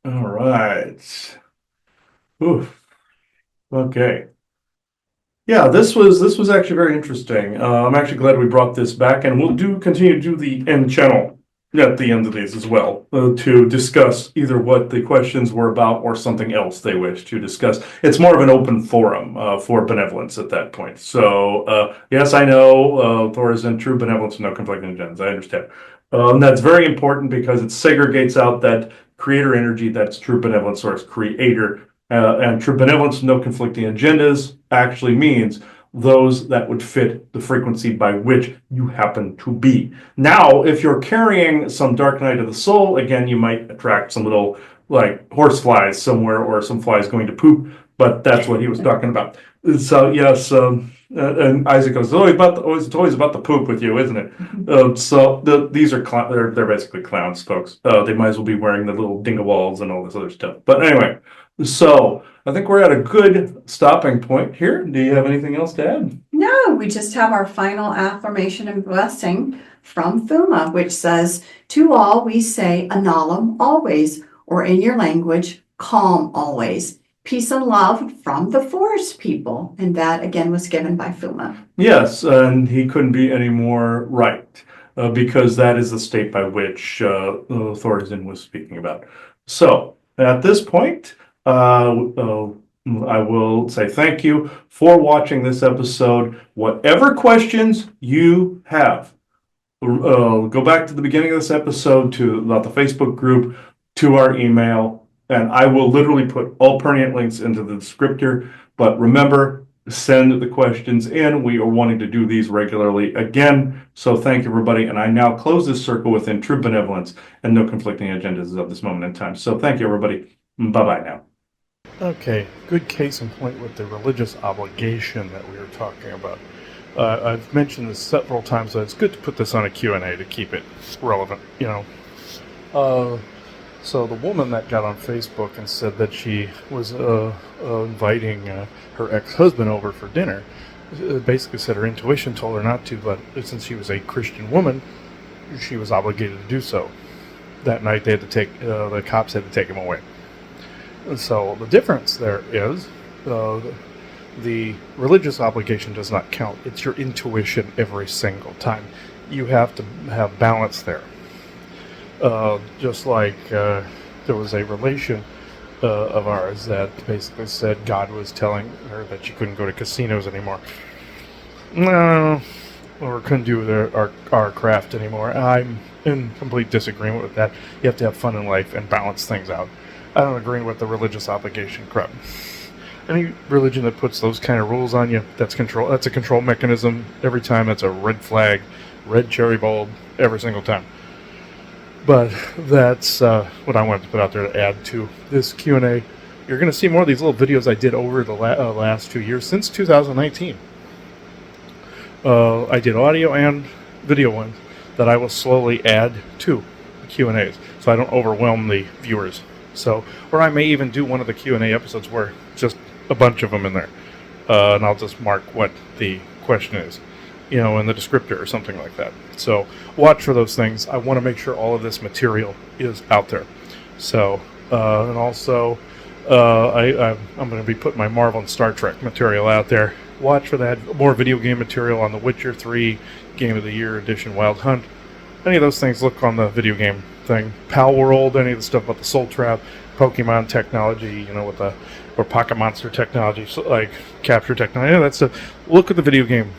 [SPEAKER 2] All right. Oof. Okay. Yeah, this was actually very interesting. I'm actually glad we brought this back, and we'll continue to do the end channel at the end of these as well, to discuss either what the questions were about or something else they wish to discuss. It's more of an open forum for benevolence at that point. So yes, I know Thor is in true benevolence, no conflicting agendas. I understand. And that's very important because it segregates out that creator energy that's true benevolence source creator. And true benevolence, no conflicting agendas, actually means those that would fit the frequency by which you happen to be. Now, if you're carrying some dark night of the soul, again, you might attract some little like horse flies somewhere, or some flies going to poop, but that's what he was talking about. So yes, and Isaac goes, it's always about the poop with you, isn't it? These are they're basically clowns, folks. They might as well be wearing the little dingawalls and all this other stuff. But anyway, so I think we're at a good stopping point here. Do you have anything else to add?
[SPEAKER 1] No, we just have our final affirmation and blessing from Fuma, which says, to all we say analum always, or in your language, calm always. peace and love from the forest people. And that again was given by Fuma.
[SPEAKER 2] Yes, and he couldn't be any more right, because that is the state by which Thorsten was speaking about. So at this point, I will say thank you for watching this episode. Whatever questions you have, go back to the beginning of this episode, to about the Facebook group, to our email, and I will literally put all pertinent links into the descriptor. But remember, send the questions in. We are wanting to do these regularly again. So thank you, everybody. And I now close this circle within true benevolence and no conflicting agendas at this moment in time. So thank you, everybody. Bye-bye now. Okay, good case in point with the religious obligation that we were talking about. I've mentioned this several times, so it's good to put this on a Q&A to keep it relevant, you know. So the woman that got on Facebook and said that she was inviting her ex-husband over for dinner, basically said her intuition told her not to, but since she was a Christian woman, she was obligated to do so. That night they had to take, the cops had to take him away. And so the difference there is the religious obligation does not count. It's your intuition every single time. You have to have balance there. Just like there was a relation of ours that basically said God was telling her that she couldn't go to casinos anymore. No, or couldn't do our craft anymore. I'm in complete disagreement with that. You have to have fun in life and balance things out. I don't agree with the religious obligation crap. Any religion that puts those kind of rules on you, that's control. That's a control mechanism. Every time, that's a red flag, red cherry bulb, every single time. But that's what I wanted to put out there to add to this Q&A. You're going to see more of these little videos I did over the last 2 years, since 2019. I did audio and video ones that I will slowly add to the Q&As, so I don't overwhelm the viewers. So, or I may even do one of the Q&A episodes where just a bunch of them in there, and I'll just mark what the question is, you know, in the descriptor or something like that. So watch for those things. I want to make sure all of this material is out there. So, and also, I'm going to be putting my Marvel and Star Trek material out there. Watch for that. More video game material on The Witcher 3, Game of the Year Edition, Wild Hunt. Any of those things, look on the video game thing. Pal World, any of the stuff about the Soul Trap, Pokemon technology, you know, with the, or Pocket Monster technology, so like capture technology, yeah, that's stuff. Look at the video game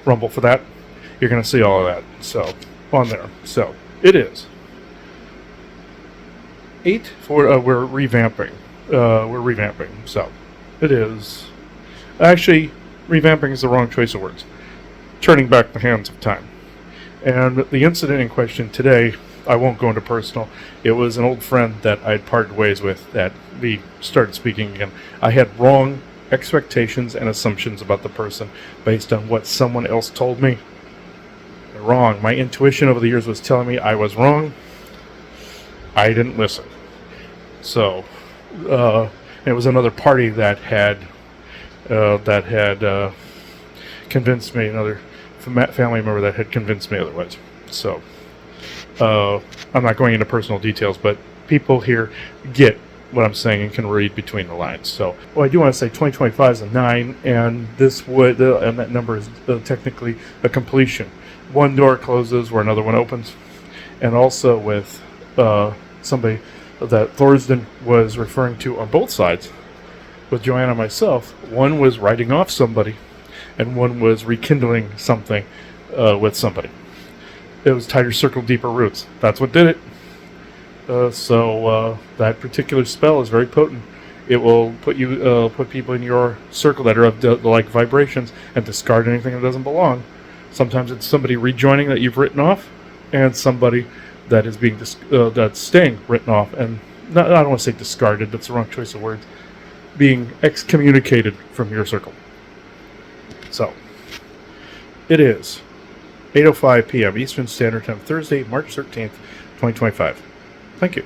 [SPEAKER 2] Rumble for that. You're going to see all of that. So, on there. So, it is 8 for, we're revamping. So, it is, actually, revamping is the wrong choice of words. Turning back the hands of time. And the incident in question today, I won't go into personal. It was an old friend that I'd parted ways with that we started speaking again. I had wrong expectations and assumptions about the person based on what someone else told me. They're wrong. My intuition over the years was telling me I was wrong. I didn't listen. So, it was another party that had convinced me, another family member that had convinced me otherwise. So, I'm not going into personal details, but people here get what I'm saying and can read between the lines. So, well, I do want to say 2025 is a 9, and this would, and that number is technically a completion. One door closes where another one opens, and also with somebody that Thorsten was referring to on both sides, with Joanna and myself. One was writing off somebody, and one was rekindling something with somebody. It was tighter circle, deeper roots. That's what did it. So that particular spell is very potent. It will put people in your circle that are of the like vibrations and discard anything that doesn't belong. Sometimes it's somebody rejoining that you've written off, and somebody that is being that's staying written off. And I don't want to say discarded. That's the wrong choice of words. Being excommunicated from your circle. So it is 8:05 p.m. Eastern Standard Time, Thursday, March 13th, 2025. Thank you.